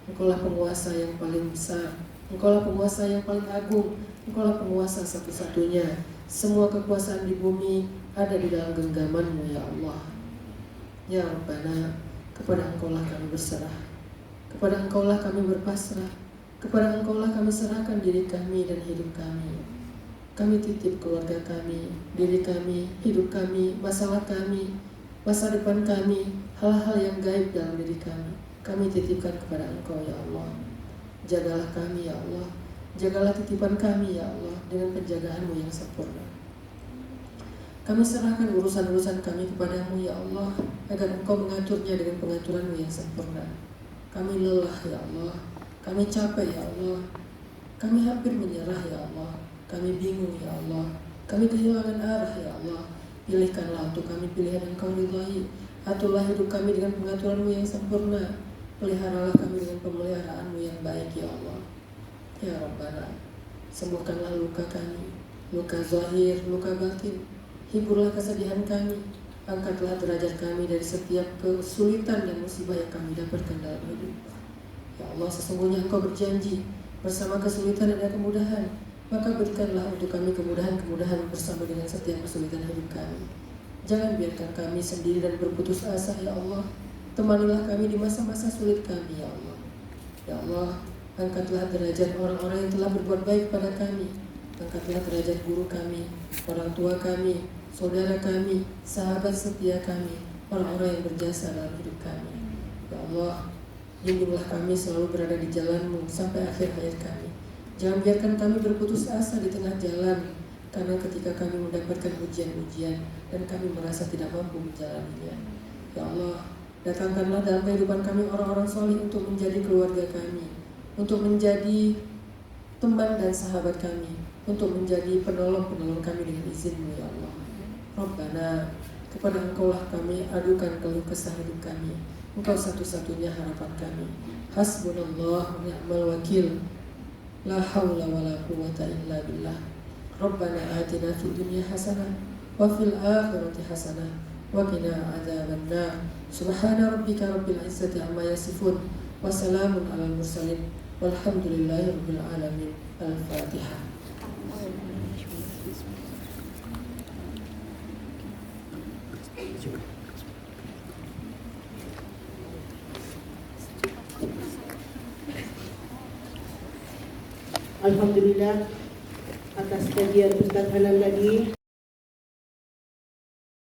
Engkaulah penguasa yang paling besar, Engkaulah penguasa yang paling agung, Engkaulah penguasa satu-satunya. Semua kekuasaan di bumi ada di dalam genggaman-Mu ya Allah. Ya Rabbana, kepada Engkaulah kami berserah, kepada Engkaulah kami berpasrah, kepada Engkaulah kami serahkan diri kami dan hidup kami. Kami titip keluarga kami, diri kami, hidup kami, masalah kami, masa depan kami, hal-hal yang gaib dalam diri kami. Kami titipkan kepada Engkau ya Allah. Jagalah kami ya Allah, jagalah titipan kami ya Allah dengan penjagaan-Mu yang sempurna. Kami serahkan urusan-urusan kami kepada-Mu ya Allah, agar Engkau mengaturnya dengan pengaturan-Mu yang sempurna. Kami lelah ya Allah, kami capek ya Allah, kami hampir menyerah ya Allah, kami bingung ya Allah, kami kehilangan arah ya Allah. Pilihkanlah untuk kami pilihan yang Kau ridhai. Aturlah hidup kami dengan pengaturan-Mu yang sempurna. Peliharalah kami dengan pemeliharaan-Mu yang baik ya Allah. Ya Rabbana, sembuhkanlah luka kami, luka zahir, luka batin. Hiburlah kesedihan kami. Angkatlah derajat kami dari setiap kesulitan dan musibah yang kami dapatkan dalam hidup. Ya Allah, sesungguhnya Engkau berjanji bersama kesulitan ada kemudahan. Maka berikanlah untuk kami kemudahan-kemudahan bersama dengan setiap kesulitan hidup kami. Jangan biarkan kami sendiri dan berputus asa ya Allah. Temanilah kami di masa-masa sulit kami ya Allah. Ya Allah, angkatlah derajat orang-orang yang telah berbuat baik pada kami. Angkatlah derajat guru kami, orang tua kami, saudara kami, sahabat setia kami, orang-orang yang berjasa dalam hidup kami. Ya Allah, lindungilah kami selalu berada di jalan-Mu sampai akhir hayat kami. Jangan biarkan kami berputus asa di tengah jalan, karena ketika kami mendapatkan ujian-ujian dan kami merasa tidak mampu menjalaninya. Ya Allah, datangkanlah dalam kehidupan kami orang-orang soleh untuk menjadi keluarga kami, untuk menjadi teman dan sahabat kami, untuk menjadi penolong-penolong kami dengan izin-Mu ya Allah. Rabbana, kepada Engkaulah kami adukan keluh kesah hidup kami. Engkau satu-satunya harapan kami. Hasbunallah wa ni'mal wakil. La haula wa la quwwata illa billah. Rabbana atina fid dunya hasanah wa fil akhirati hasanah wa qina adzabannar. Subhana rabbika rabbil izzati amma yasifun wa salamun alal mursalin walhamdulillahi rabbil alamin. Al-Fatihah. Alhamdulillah atas kajian Ustaz Hanan tadi.